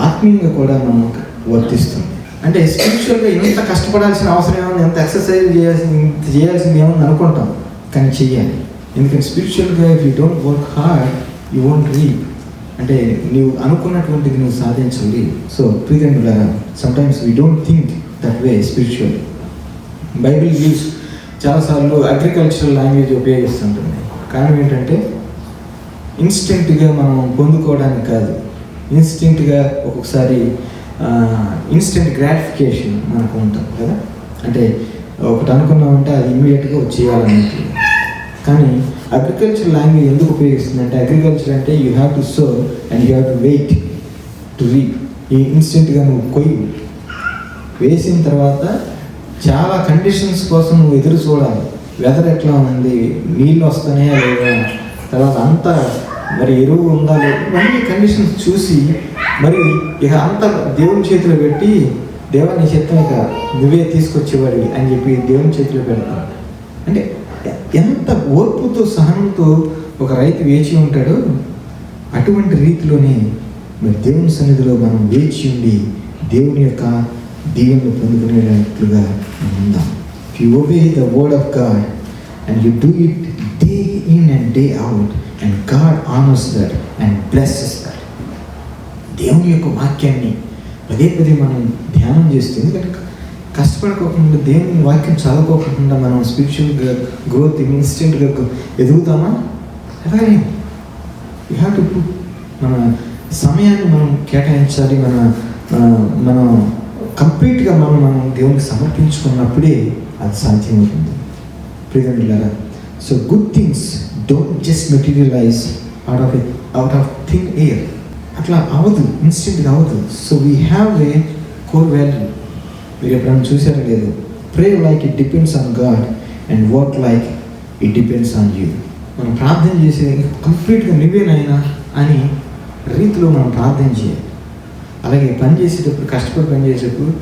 ఆత్మీయంగా కూడా మనకు వర్తిస్తుంది. అంటే స్పిరిచువల్గా ఎంత కష్టపడాల్సిన అవసరం ఏమన్నా, ఎంత ఎక్సర్సైజ్ చేయాల్సింది ఏమని అనుకుంటాం, కానీ చెయ్యాలి. ఎందుకంటే స్పిరిచువల్గా if you don't work hard you won't reap. అంటే నీవు అనుకున్నటువంటిది నువ్వు సాధించాలి. సో ప్రియమిత్రులారా, sometimes we don't think that way spiritual. Bible use చాలాసార్లు అగ్రికల్చరల్ లాంగ్వేజ్ ఉపయోగిస్తుంటుంది. కారణం ఏంటంటే ఇన్స్టెంట్గా మనం పొందుకోవడానికి కాదు, ఇన్స్టెంట్గా ఒక్కొక్కసారి ఇన్స్టెంట్ గ్రాటిఫికేషన్ మనకు ఉంటుంది కదా. అంటే ఒకటి అనుకున్నామంటే అది ఇమ్మీడియట్గా వచ్చేయాలన్నట్టు. కానీ అగ్రికల్చర్ లాంగ్వేజ్ ఎందుకు ఉపయోగిస్తుందంటే, అగ్రికల్చర్ అంటే you have to sow and you have to wait to reap. ఈ ఇన్స్టెంట్గా నువ్వు కొయ్యి వేసిన తర్వాత చాలా కండిషన్స్ కోసం నువ్వు ఎదురు చూడాలి. వెదర్ ఎట్లా ఉంది, నీళ్ళు వస్తానే లేదా, తర్వాత అంతా మరి ఎరువు ఉందా లేదా, ఇవన్నీ కండిషన్స్ చూసి మరి ఇక అంతా దేవుని చేతిలో పెట్టి, దేవాన్ని చిత్తం ఇక నువ్వే తీసుకొచ్చేవాడివి అని చెప్పి దేవుని చేతిలో పెడతాను. అంటే ఎంత ఓర్పుతో సహనంతో ఒక రైతు వేచి ఉంటాడో అటువంటి రీతిలోనే మరి దేవుని సన్నిధిలో మనం వేచి ఉండి దేవుని యొక్క దీవెనలు పొందుకునేటట్లుగా ఉందాం. If you obey the word of God and you do it day in and day out and God honours that and blesses that. దేవుని యొక్క వాక్యాన్ని పదే పదే మనం ధ్యానం చేస్తే, ఎందుకంటే కష్టపడుకోకుండా దేవుని వాక్యం చదువుకోకుండా మనం స్పిరిచువల్గా గ్రోత్ ఇన్స్టెంట్గా ఎదుగుతామా? ఎదగలేము. యూ హ్యావ్ టు పుట్, మన సమయాన్ని మనం కేటాయించాలి. మనం కంప్లీట్గా మనం దేవునికి సమర్పించుకున్నప్పుడే అది సాధ్యమవుతుంది. ప్రియమిత్రులారా, so good things don't just materialise out of thin air. అట్లా అవ్వదు, ఇన్స్టెంట్గా అవ్వదు. So we have a core value. మీరు ఎప్పుడైనా చూసారో లేదు, pray like it depends on God and work like it depends on you. మనం ప్రార్థన చేసే కంప్లీట్గా నువ్వేనైనా అని రీతిలో మనం ప్రార్థన చేయాలి. అలాగే పని చేసేటప్పుడు, కష్టపడి పని చేసేటప్పుడు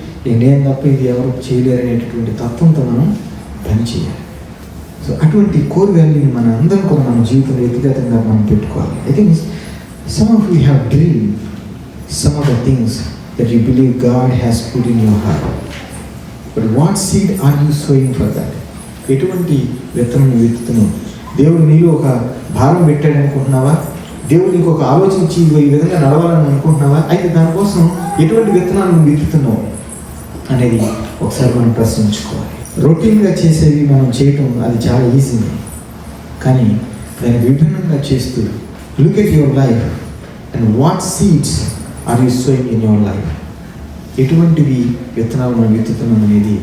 నేను తప్ప ఇది ఎవరు చేయలేరు అనేటటువంటి తత్వంతో మనం పని చేయాలి. సో అటువంటి కోర్ వాల్యూని మన అందరం కూడా మన జీవితంలో వ్యక్తిగతంగా మనం పెట్టుకోవాలి. I think some of you have dream some of the things that you believe God has put in your heart. But what seed are you sowing for that? ఎటువంటి విత్తనం విత్తుతున్నావు? దేవుడు నీలో ఒక భారం పెట్టాడు అనుకుంటున్నావా? దేవుడు నీకు ఒక ఆలోచించి ఈ విధంగా నడవాలని అనుకుంటున్నావా? అయితే దానికోసం ఎటువంటి విత్తనాలు నువ్వు విత్తుతున్నావు అనేది ఒకసారి మనం ప్రశ్నించుకోవాలి. రొటీన్గా చేసేవి మనం చేయటం అది చాలా ఈజీ, కానీ దాన్ని విభిన్నంగా చేస్తూ look at your life and what seeds are you sowing in your life. ఎటువంటివి విత్తనాలు మనం విత్తుతున్నాం అనేది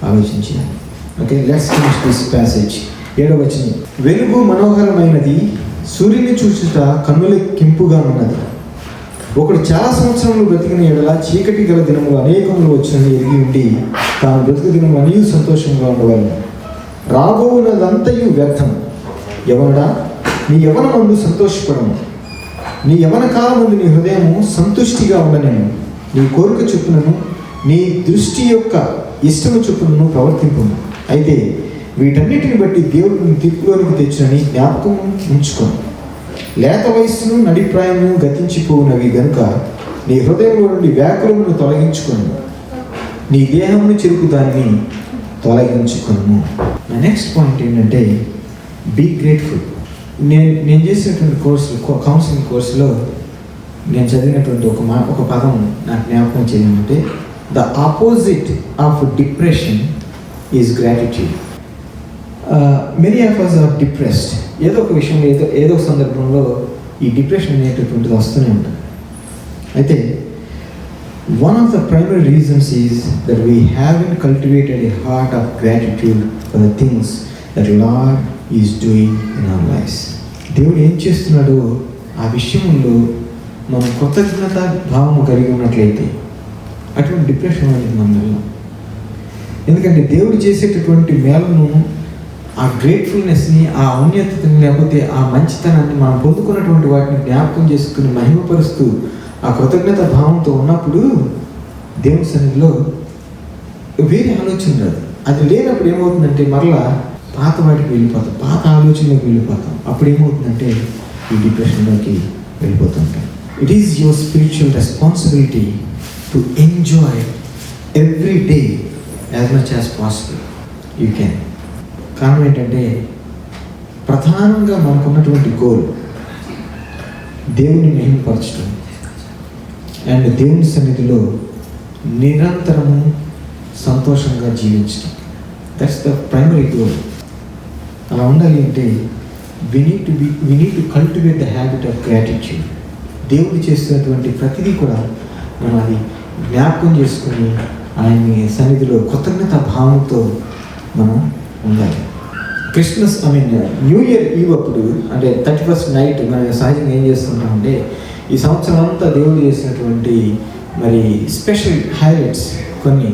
ఆలోచించాను. Okay, let's finish this passage. 7వ వచనం. వెలుగు మనోహరమైనది, సూర్యుని చూచుట కన్నులకింపుగా ఉన్నది. ఒకడు చాలా సంవత్సరములు బ్రతికిన ఎడల చీకటి గల దినములు అనేకములు వచ్చినని ఎరిగి ఉండి తాను బ్రతుకు దినము అన్నీ సంతోషంగా ఉండవలను. రాబోవున్నదంతయు వ్యర్థము. యవనుడా, నీ యవనమందు సంతోషపడము. నీ యవన కాలమందు నీ హృదయము సంతుష్టిగా ఉండనేను. నీ కోరిక చొప్పునను నీ దృష్టి యొక్క ఇష్టము చొప్పునను ప్రవర్తింపును. అయితే వీటన్నిటిని బట్టి దేవుడిని తీర్పులోనికి తెచ్చినని జ్ఞాపకం ఉంచుకోను. లేత వయస్సును నడిప్రాయము గతించిపోవునవి గనుక నీ హృదయంలో నుండి వ్యాకులమును తొలగించుకొను. నీ దేహమును చెరుకు దాన్ని తొలగించుకొను. నా నెక్స్ట్ పాయింట్ ఏంటంటే బీ గ్రేట్ఫుల్. నేను చేసినటువంటి కౌన్సిలింగ్ కోర్సులో నేను చదివినటువంటి ఒక పదం నాకు జ్ఞాపకం చేయాలంటే the opposite of depression is gratitude. Many of us are depressed. ఏదో ఒక విషయంలో ఏదో ఒక సందర్భంలో ఈ డిప్రెషన్ అనేటటువంటిది వస్తూనే ఉంటుంది. అయితే one of the primary reasons is that we haven't cultivated a heart of gratitude for the things that Lord is doing in our lives. దేవుడు ఏం చేస్తున్నాడో ఆ విషయంలో మనం కృతజ్ఞత భావము కలిగి ఉన్నట్లయితే అటువంటి డిప్రెషన్ అనేది మనం వెళ్ళాం. ఎందుకంటే దేవుడు చేసేటటువంటి మేలను, ఆ గ్రేట్ఫుల్నెస్ని, ఆ ఔన్నత్యతని, లేకపోతే ఆ మంచితనాన్ని మనం పొందుకున్నటువంటి వాటిని జ్ఞాపకం చేసుకుని మహిమపరుస్తూ ఆ కృతజ్ఞత భావంతో ఉన్నప్పుడు దేవుని సన్నిధిలో వేరే ఆలోచన రాదు. అది లేనప్పుడు ఏమవుతుందంటే మరలా పాత వాటికి వెళ్ళిపోతాం, పాత ఆలోచనలోకి వెళ్ళిపోతాం. అప్పుడు ఏమవుతుందంటే ఈ డిప్రెషన్లోకి వెళ్ళిపోతుంటాం. It is your spiritual responsibility to enjoy every day as much as possible you can. కారణం ఏంటంటే ప్రధానంగా మనకున్నటువంటి గోల్ దేవుని మహిమపరచడం అండ్ దేవుని సన్నిధిలో నిరంతరము సంతోషంగా జీవించడం. That's the primary goal. అలా ఉండాలి అంటే we need to cultivate the habit of gratitude. దేవుడు చేస్తున్నటువంటి ప్రతిదీ కూడా మనం అది జ్ఞాపకం చేసుకుని ఆయన్ని సన్నిధిలో కృతజ్ఞత భావంతో మనం ఉండాలి. క్రిస్మస్ న్యూ ఇయర్ ఈవ్ అప్పుడు అంటే 31st నైట్ మనం సహజంగా ఏం చేస్తుంటామంటే ఈ సంవత్సరం అంతా దేవుడు చేసినటువంటి మరి స్పెషల్ హైలైట్స్ కొన్ని,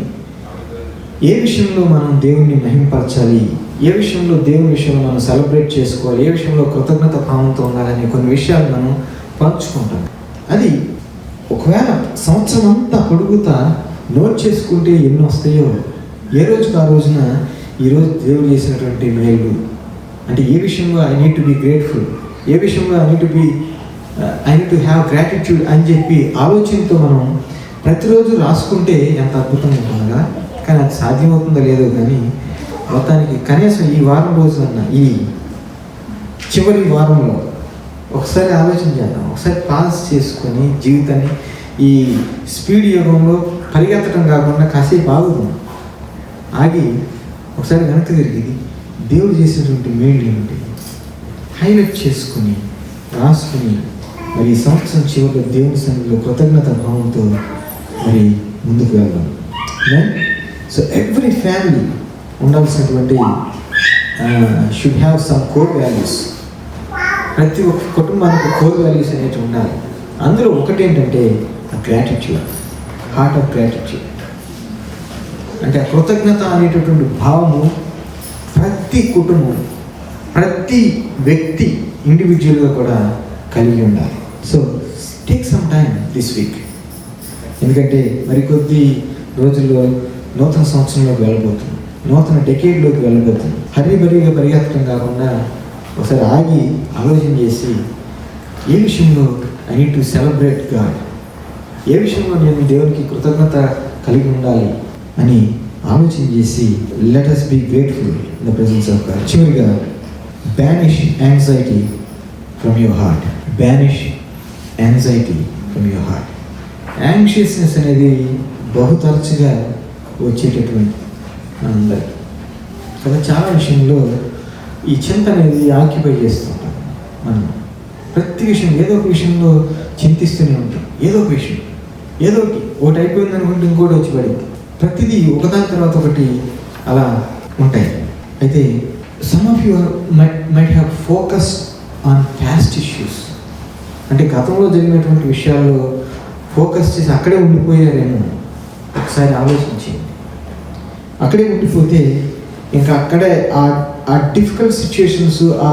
ఏ విషయంలో మనం దేవుణ్ణి మహిమపరచాలి, ఏ విషయంలో దేవుని విషయంలో మనం సెలబ్రేట్ చేసుకోవాలి, ఏ విషయంలో కృతజ్ఞత భావంతో ఉండాలనే కొన్ని విషయాలు మనం పంచుకుంటాం. అది ఒకవేళ సంవత్సరం అంతా పొడుగుతా నోట్ చేసుకుంటే ఎన్ని వస్తాయో, ఏ రోజుకు ఆ రోజున ఈరోజు దేవుడు చేసినటువంటి మేలు అంటే ఏ విషయంలో I need to be grateful, ఏ విషయంలో I need to have gratitude అని చెప్పి ఆలోచనతో మనం ప్రతిరోజు రాసుకుంటే ఎంత అద్భుతంగా ఉంటుంది కదా. కానీ అది సాధ్యమవుతుందో లేదో కానీ మొత్తానికి కనీసం ఈ వారం రోజులన్నా, ఈ చివరి వారంలో ఒకసారి ఆలోచన చేద్దాం. ఒకసారి పాస్ చేసుకొని జీవితాన్ని ఈ స్పీడ్ యుగంలో పరిగెత్తడం కాకుండా కాసేపు ఆగుదాం. ఆగి ఒకసారి వెనక్కి తిరిగి దేవుడు చేసినటువంటి మేలు ఏమిటి హైలైట్ చేసుకుని రాసుకుని మరి ఈ సంవత్సరం చివరిలో దేవుని సన్నిధిలో కృతజ్ఞత భావంతో మరి ముందుకు వెళ్దాం. సో ఎవ్రీ ఫ్యామిలీ ఉండాల్సినటువంటి should have some core values. ప్రతి ఒక్క కుటుంబానికి కోర్ వాల్యూస్ అనేవి ఉండాలి. అందులో ఒకటి ఏంటంటే గ్రాటిట్యూడ్, హార్ట్ ఆఫ్ గ్రాటిట్యూడ్. అంటే ఆ కృతజ్ఞత అనేటటువంటి భావము ప్రతి కుటుంబం, ప్రతి వ్యక్తి ఇండివిజువల్గా కూడా కలిగి ఉండాలి. So take some time this week. ఎందుకంటే మరికొద్ది రోజుల్లో నూతన సంవత్సరంలోకి వెళ్ళబోతుంది, నూతన డెకేడ్లోకి వెళ్ళబోతుంది. హరిబరిగా పరిగెత్తడం కాకుండా ఒకసారి ఆగి ఆలోచన చేసి ఏ విషయంలో I need to celebrate God, ఏ విషయంలో నేను దేవునికి కృతజ్ఞత కలిగి ఉండాలి అని ఆలోచన చేసి let us be grateful in the presence of God. చివరిగా banish anxiety from your heart. Banish anxiety from your heart. Anxiousness అనేది బహు తరచుగా వచ్చేటటువంటి అందరికి కదా. చాలా విషయంలో ఈ చింత అనేది ఆక్యుపై చేస్తుంటాం. మనం ప్రతి విషయం ఏదో ఒక విషయంలో చింతిస్తూనే ఉంటాం. ఏదో ఒక విషయం, ఏదో ఒకటి అయిపోయింది అనుకుంటే ఇంకోటి వచ్చి పడింది. ప్రతిదీ ఒకదాని తర్వాత ఒకటి అలా ఉంటాయి. అయితే some of you might have focus on past issues. అంటే గతంలో జరిగినటువంటి విషయాల్లో ఫోకస్ చేసి అక్కడే ఉండిపోయారేమో. ఒకసారి ఆలోచించండి. అక్కడే ఉండిపోతే ఇంకా అక్కడే ఆ డిఫికల్ట్ సిచ్యుయేషన్స్, ఆ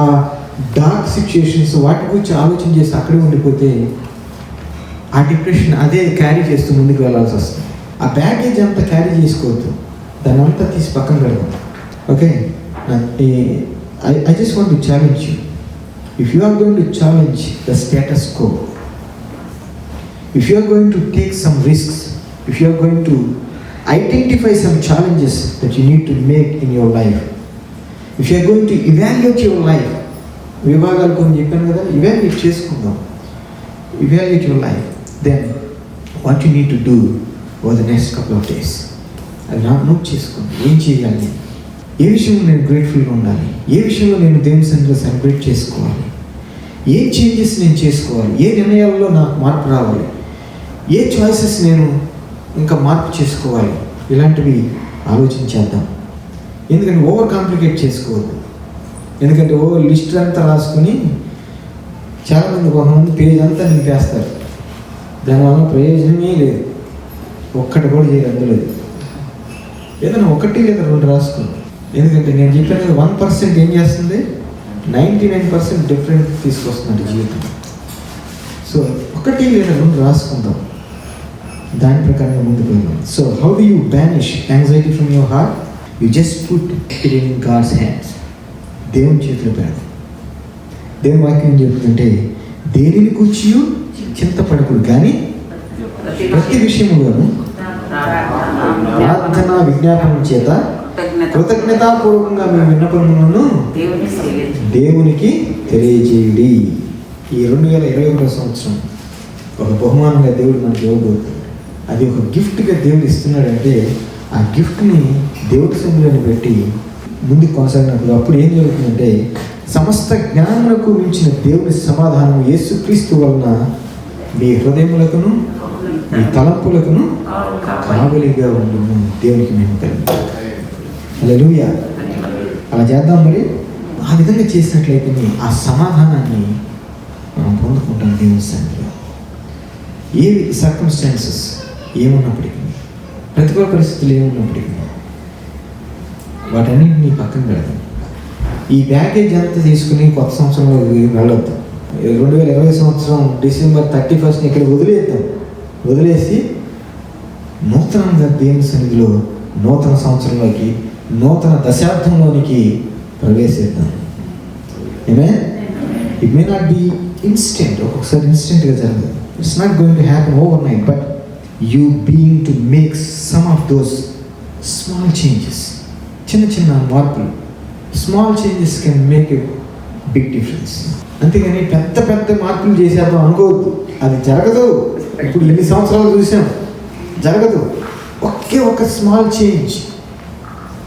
డార్క్ సిచ్యుయేషన్స్ వాటి గురించి ఆలోచన చేసి అక్కడే ఉండిపోతే ఆ డిప్రెషన్ అదే క్యారీ చేస్తూ ముందుకు వెళ్ళాల్సి వస్తుంది. ఆ బ్యాగేజ్ అంతా క్యారీ చేసుకోవద్దు, దాన్ని అంతా తీసి పక్కన పెడదాం. Okay, I just want to challenge you. If you are going to challenge the status quo, if you are going to take some risks, if you are going to identify some challenges that you need to make in your life, if you are going to evaluate your life, విభాగాలు కొన్ని చెప్పాను కదా, evaluate చేసుకుందాం, evaluate your life, then what you need to do over the next couple of days, అది note చేసుకోండి. ఏం చేయాలి, ఏ విషయంలో నేను గ్రేట్ఫుల్గా ఉండాలి, ఏ విషయంలో నేను దేవుని సన్నిధిలో సెలబ్రేట్ చేసుకోవాలి, ఏ చేంజెస్ నేను చేసుకోవాలి, ఏ నిర్ణయాల్లో నాకు మార్పు రావాలి, ఏ చాయిసెస్ నేను ఇంకా మార్పు చేసుకోవాలి, ఇలాంటివి ఆలోచించేద్దాం. ఎందుకంటే ఓవర్ కాంప్లికేట్ చేసుకోవద్దు. ఎందుకంటే ఓవర్ లిస్ట్ అంతా రాసుకుని చాలామంది కొంతమంది పేజ్ అంతా నింపేస్తారు, దానివల్ల ప్రయోజనమే లేదు, ఒక్కటి కూడా చేయరు. అందులో ఏదైనా ఒకటి లేదా రెండు రాసుకుని. ఎందుకంటే నేను చెప్పాను 1% ఏం చేస్తుంది, 99% డిఫరెంట్ తీసుకొస్తున్నాడు జీవితం. సో ఒకటి లేదా రెండు రాసుకుందాం, దాని ప్రకారంగా ముందుకు వెళ్దాం. So how do you banish anxiety from your heart? You just put it in God's hands. దేవుని చేతిలో పెడదాం. దేవుని వాక్యం ఏం చెప్తుందంటే, దేనిని కూర్చి చింతపడకూడదు, కానీ ప్రతి విషయములోనూ ప్రార్థన విజ్ఞాపనం చేత కృతజ్ఞతాపూర్వకంగా మీ విన్నపములను దేవునికి తెలియజేయుడి. ఈ 2021 సంవత్సరం ఒక బహుమానంగా దేవుడు మనకు ఇవ్వబోతుంది. అది ఒక గిఫ్ట్గా దేవుడు ఇస్తున్నాడంటే ఆ గిఫ్ట్ని దేవుడి సన్నిధిలో పెట్టి ముందుకు కొనసాగినప్పుడు అప్పుడు ఏం జరుగుతుందంటే, సమస్త జ్ఞానములకు మించిన దేవుని సమాధానం యేసుక్రీస్తు వలన మీ హృదయములకును మీ తలంపులకును కావలిగా ఉండును. దేవునికి మేము కలిగి హల్లెలూయా. అలా చేద్దాం. మరి ఆ విధంగా చేసినట్లయితే ఆ సమాధానాన్ని మనం పొందుకుంటాం దేవుని సన్నిధిలో. ఏ సర్కమ్స్టాన్సెస్ ఏమున్నప్పటికీ, ప్రతికూల పరిస్థితులు ఏమున్నప్పటికీ వాటన్నింటినీ పక్కన పెడదాం. ఈ బ్యాగేజ్ అంతా తీసుకుని కొత్త సంవత్సరంలో వెళ్ళొద్దాం. 2020 సంవత్సరం డిసెంబర్ 31 ఇక్కడ వదిలేద్దాం. వదిలేసి నూతనంగా దేవుని సన్నిధిలో నూతన సంవత్సరంలోకి, నూతన దశాబ్దంలోనికి ప్రవేశిద్దాం. ఆమేన్. It may not be instant, ఒక్కొక్కసారి ఇన్స్టెంట్గా జరగదు. It's not going to happen overnight, but you being to make some of those small changes. చిన్న చిన్న మార్పులు, small changes can make a big difference. అంతేగాని పెద్ద పెద్ద మార్పులు చేసేద్దాం అనుకోవద్దు, అది జరగదు. ఇప్పుడు ఎన్ని సంవత్సరాలు చూసాం, జరగదు. ఒకే ఒక small change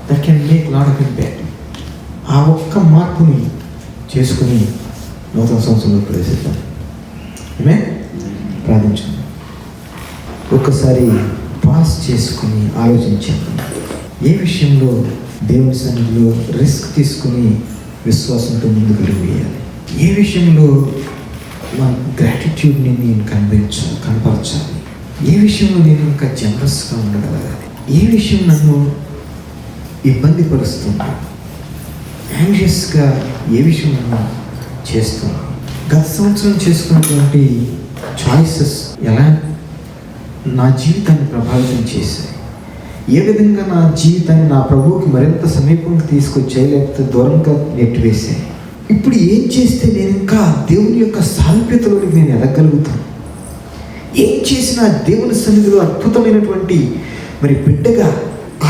that can make lot of impact. ఆ ఒక్క మార్పుని చేసుకుని నూతన సంవత్సరంలో ప్రవేశిద్దాం. ఆమేన్. ప్రార్థించుకుందాం. ఒక్కసారి పాస్ చేసుకుని ఆలోచించాం, ఏ విషయంలో దేవుని సన్నిధిలో రిస్క్ తీసుకుని విశ్వాసంతో ముందుకు వెళ్ళాలి, ఏ విషయంలో మన గ్రాటిట్యూడ్ని నేను కనపరచాలి, ఏ విషయంలో నేను ఇంకా జనరస్గా ఉండగలగాలి, ఏ విషయం నన్ను ఇబ్బంది పరుస్తుంది, యాంగ్షియస్గా ఏ విషయం నన్ను చేస్తుంది. గత సంవత్సరం చేసుకున్నటువంటి చాయిసెస్ ఎలా నా జీవితాన్ని ప్రభావితం చేశాయి, ఏ విధంగా నా జీవితాన్ని నా ప్రభువుకి మరింత సమీపంగా తీసుకొచ్చాయి, లేకపోతే దూరంగా నెట్టివేసాయి. ఇప్పుడు ఏం చేస్తే నేను ఇంకా దేవుని యొక్క సారూప్యతలోకి నేను ఎదగలుగుతాను, ఏం చేసినా దేవుని సన్నిధిలో అద్భుతమైనటువంటి మరి బిడ్డగా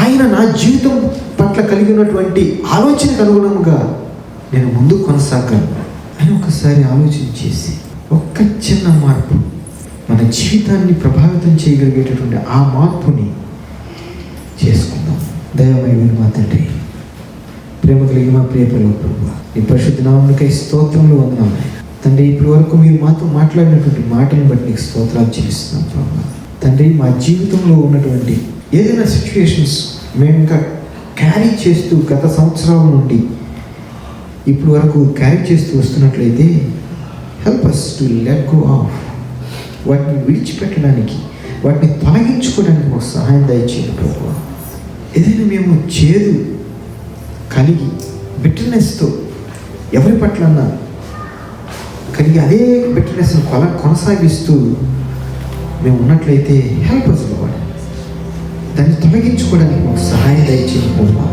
ఆయన నా జీవితం పట్ల కలిగి ఉన్నటువంటి ఆలోచనకు అనుగుణంగా నేను ముందుకు కొనసాగలను అని ఒకసారి ఆలోచన చేసి ఒక్క చిన్న మార్పు మన జీవితాన్ని ప్రభావితం చేయగలిగేటటువంటి ఆ మార్పుని చేసుకుందాం. దైవమైన మా తండ్రి, ప్రేమ కలిగిన మా ప్రియ ప్రభువా, నీ పరిశుద్ధ నామమునకై స్తోత్రములు వందనాలు తండ్రి. ఇప్పటి వరకు మీరు మాతో మాట్లాడినటువంటి మాటలను బట్టి నీకు స్తోత్రాలు చెల్లిస్తున్నాం ప్రభువా. తండ్రి, మా జీవితంలో ఉన్నటువంటి ఏదైనా సిచ్యువేషన్స్ మేము ఇంకా క్యారీ చేస్తూ గత సంవత్సరాల నుండి ఇప్పుడు వరకు క్యారీ చేస్తూ వస్తున్నట్లయితే help us to let go of, వాటిని విడిచిపెట్టడానికి, వాటిని తొలగించుకోవడానికి ఒక సహాయం దయచేయండి ప్రభువా. ఏదైనా మేము చేదు కలిగి బిటర్నెస్తో ఎవరి పట్లన్నా కలిగి అదే బిటర్నెస్ను కొనసాగిస్తూ మేము ఉన్నట్లయితే హెల్ప్ అస్ లార్డ్, దాన్ని తొలగించుకోవడానికి ఒక సహాయం దయచేయండి ప్రభువా.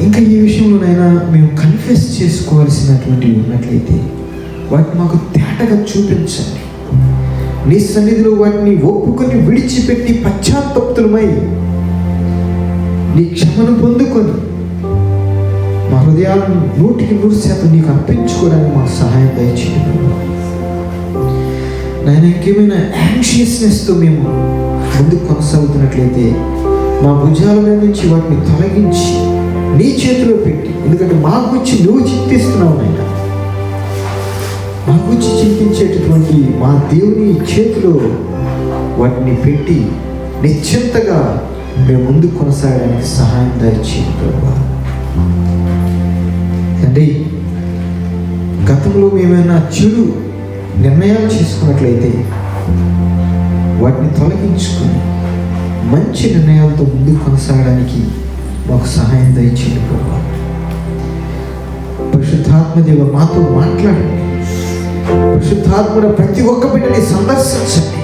ఇంకా ఈ విషయంలోనైనా మేము కన్ఫెస్ చేసుకోవాల్సినటువంటివి ఉన్నట్లయితే వాటిని మాకు తేటగా చూపించండి. నీ సన్నిధిలో వాటిని ఒప్పుకొని విడిచిపెట్టి పశ్చాత్తప్తులమై నీ క్షమను పొందుకొని మా హృదయాలను 100% నీకు అర్పించుకోవడానికి మాకు సహాయం దయచేయండి. నాయన ఇంకేమైనా యాంగ్షియస్నెస్తో మేము ముందుకు కొనసాగుతున్నట్లయితే మా భుజాల మీద నుంచి వాటిని తొలగించి నీ చేతిలో పెట్టి, ఎందుకంటే మా గురించి నువ్వు చింతిస్తున్నావు నాయన, మా గురించి చింతించేటటువంటి మా దేవుని చేతిలో వాటిని పెట్టి నిశ్చింతగా మేము ముందుకు కొనసాగడానికి సహాయం దయచేయండి ప్రభువా. అంటే గతంలో మేమైనా చెడు నిర్ణయాలు చేసుకున్నట్లయితే వాటిని తొలగించుకొని మంచి నిర్ణయాలతో ముందుకు కొనసాగడానికి మాకు సహాయం దయచేయండి ప్రభువా. పరిశుద్ధాత్మ దేవ మాతో మాట్లాడండి. పరిశుద్ధాత్మను ప్రతి ఒక్క బిడ్డని సందర్శించండి,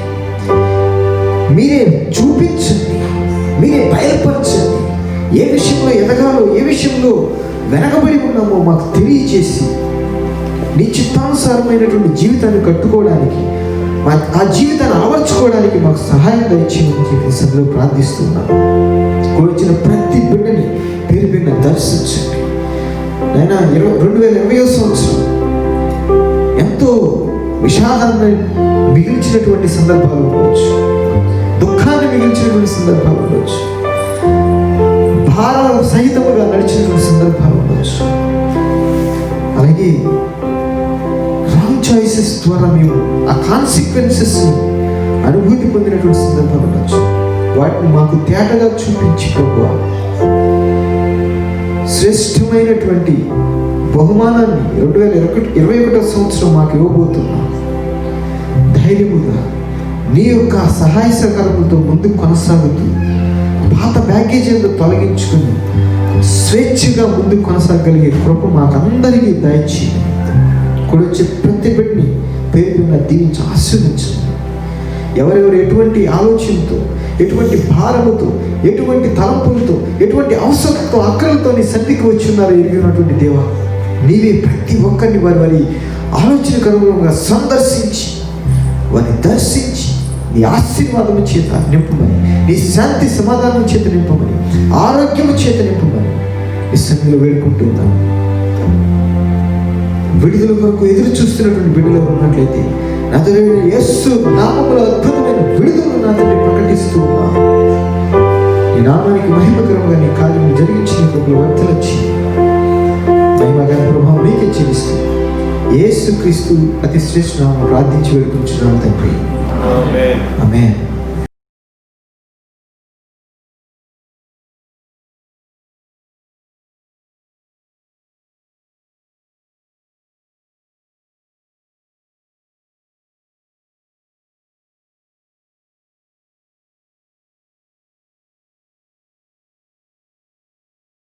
మీరే చూపించండి, మీరే బయలుపరచండి. ఏ విషయంలో ఎదగాలో, ఏ విషయంలో వెనకబడి ఉన్నామో మాకు తెలియజేసి నీ చిత్తానుసారమైనటువంటి జీవితాన్ని కట్టుకోవడానికి, ఆ జీవితాన్ని అలవర్చుకోవడానికి మాకు సహాయం దయచేయమని చెప్పి సభలో ప్రార్థిస్తున్నాను. కూర్చిన ప్రతి బిడ్డని పేరు పేరున దర్శించండి నాయన. 2020వ సంవత్సరం ఎంతో విషాదాన్ని మిగిల్చినటువంటి సందర్భాలు ఉండవచ్చు, దుఃఖాన్ని మిగిల్చినటువంటి సందర్భాలు ఉండవచ్చు, భారాలు సహితముగా నడిచినటువంటి సందర్భాలు ఉండవచ్చు. అలాగే రాంగ్ చాయిసెస్ ద్వారా మేము ఆ కాన్సిక్వెన్సెస్ని అనుభూతి పొందినటువంటి సందర్భాలు ఉండవచ్చు. వాటిని మాకు తేటగా చూపించి ప్రభువా శ్రేష్టమైనటువంటి బహుమానాన్ని 2021వ సంవత్సరం మాకు ఇవ్వబోతున్నా. ధైర్యముగా నీ యొక్క సహాయ సహకారములతో ముందుకు కొనసాగుతూ పాత బ్యాగేజీలను తొలగించుకుని స్వేచ్ఛగా ముందుకు కొనసాగలిగే కృప మాకందరికీ దయచేయండి. కూడా వచ్చే ప్రతి బిడ్డని పేరున దీవించి ఆశీర్వదించండి. ఎవరెవరు ఎటువంటి ఆలోచనతో, ఎటువంటి భారముతో, ఎటువంటి తలంపులతో, ఎటువంటి అవసరంతో, అక్కలతో నీ సన్నిధికి వచ్చి ఉన్నారో ఎరిగినటువంటి దేవా, నీవే ప్రతి ఒక్కరిని వారి ఆలోచనకరంగా సందర్శించి వారిని దర్శించి నీ ఆశీర్వాదము చేత నింపమని, నీ శాంతి సమాధానం చేత నింపమని, ఆరోగ్యము చేత నింపమని ఈ సన్నిధిలో వేడుకుంటూ ఉన్నాను. విడుదల కొరకు ఎదురు చూస్తున్నటువంటి బిడ్డలు ఉన్నట్లయితే నజరేయుడైన యేసు నామములో అద్భుతమైన విడుదలను నా తండ్రి ప్రకటిస్తూ ఉన్నాను. ఈ నామానికి మహిమకరంగా నీ కార్యము జరిగించిన కృపలో వర్తలొచ్చి మహిమగా ప్రభావం నీకే చెల్లిస్తూ యేసు క్రీస్తు అతి శ్రేష్ఠ నామములో ప్రార్థించి వేడుకుంటున్నాను తండ్రి. ఆమేన్.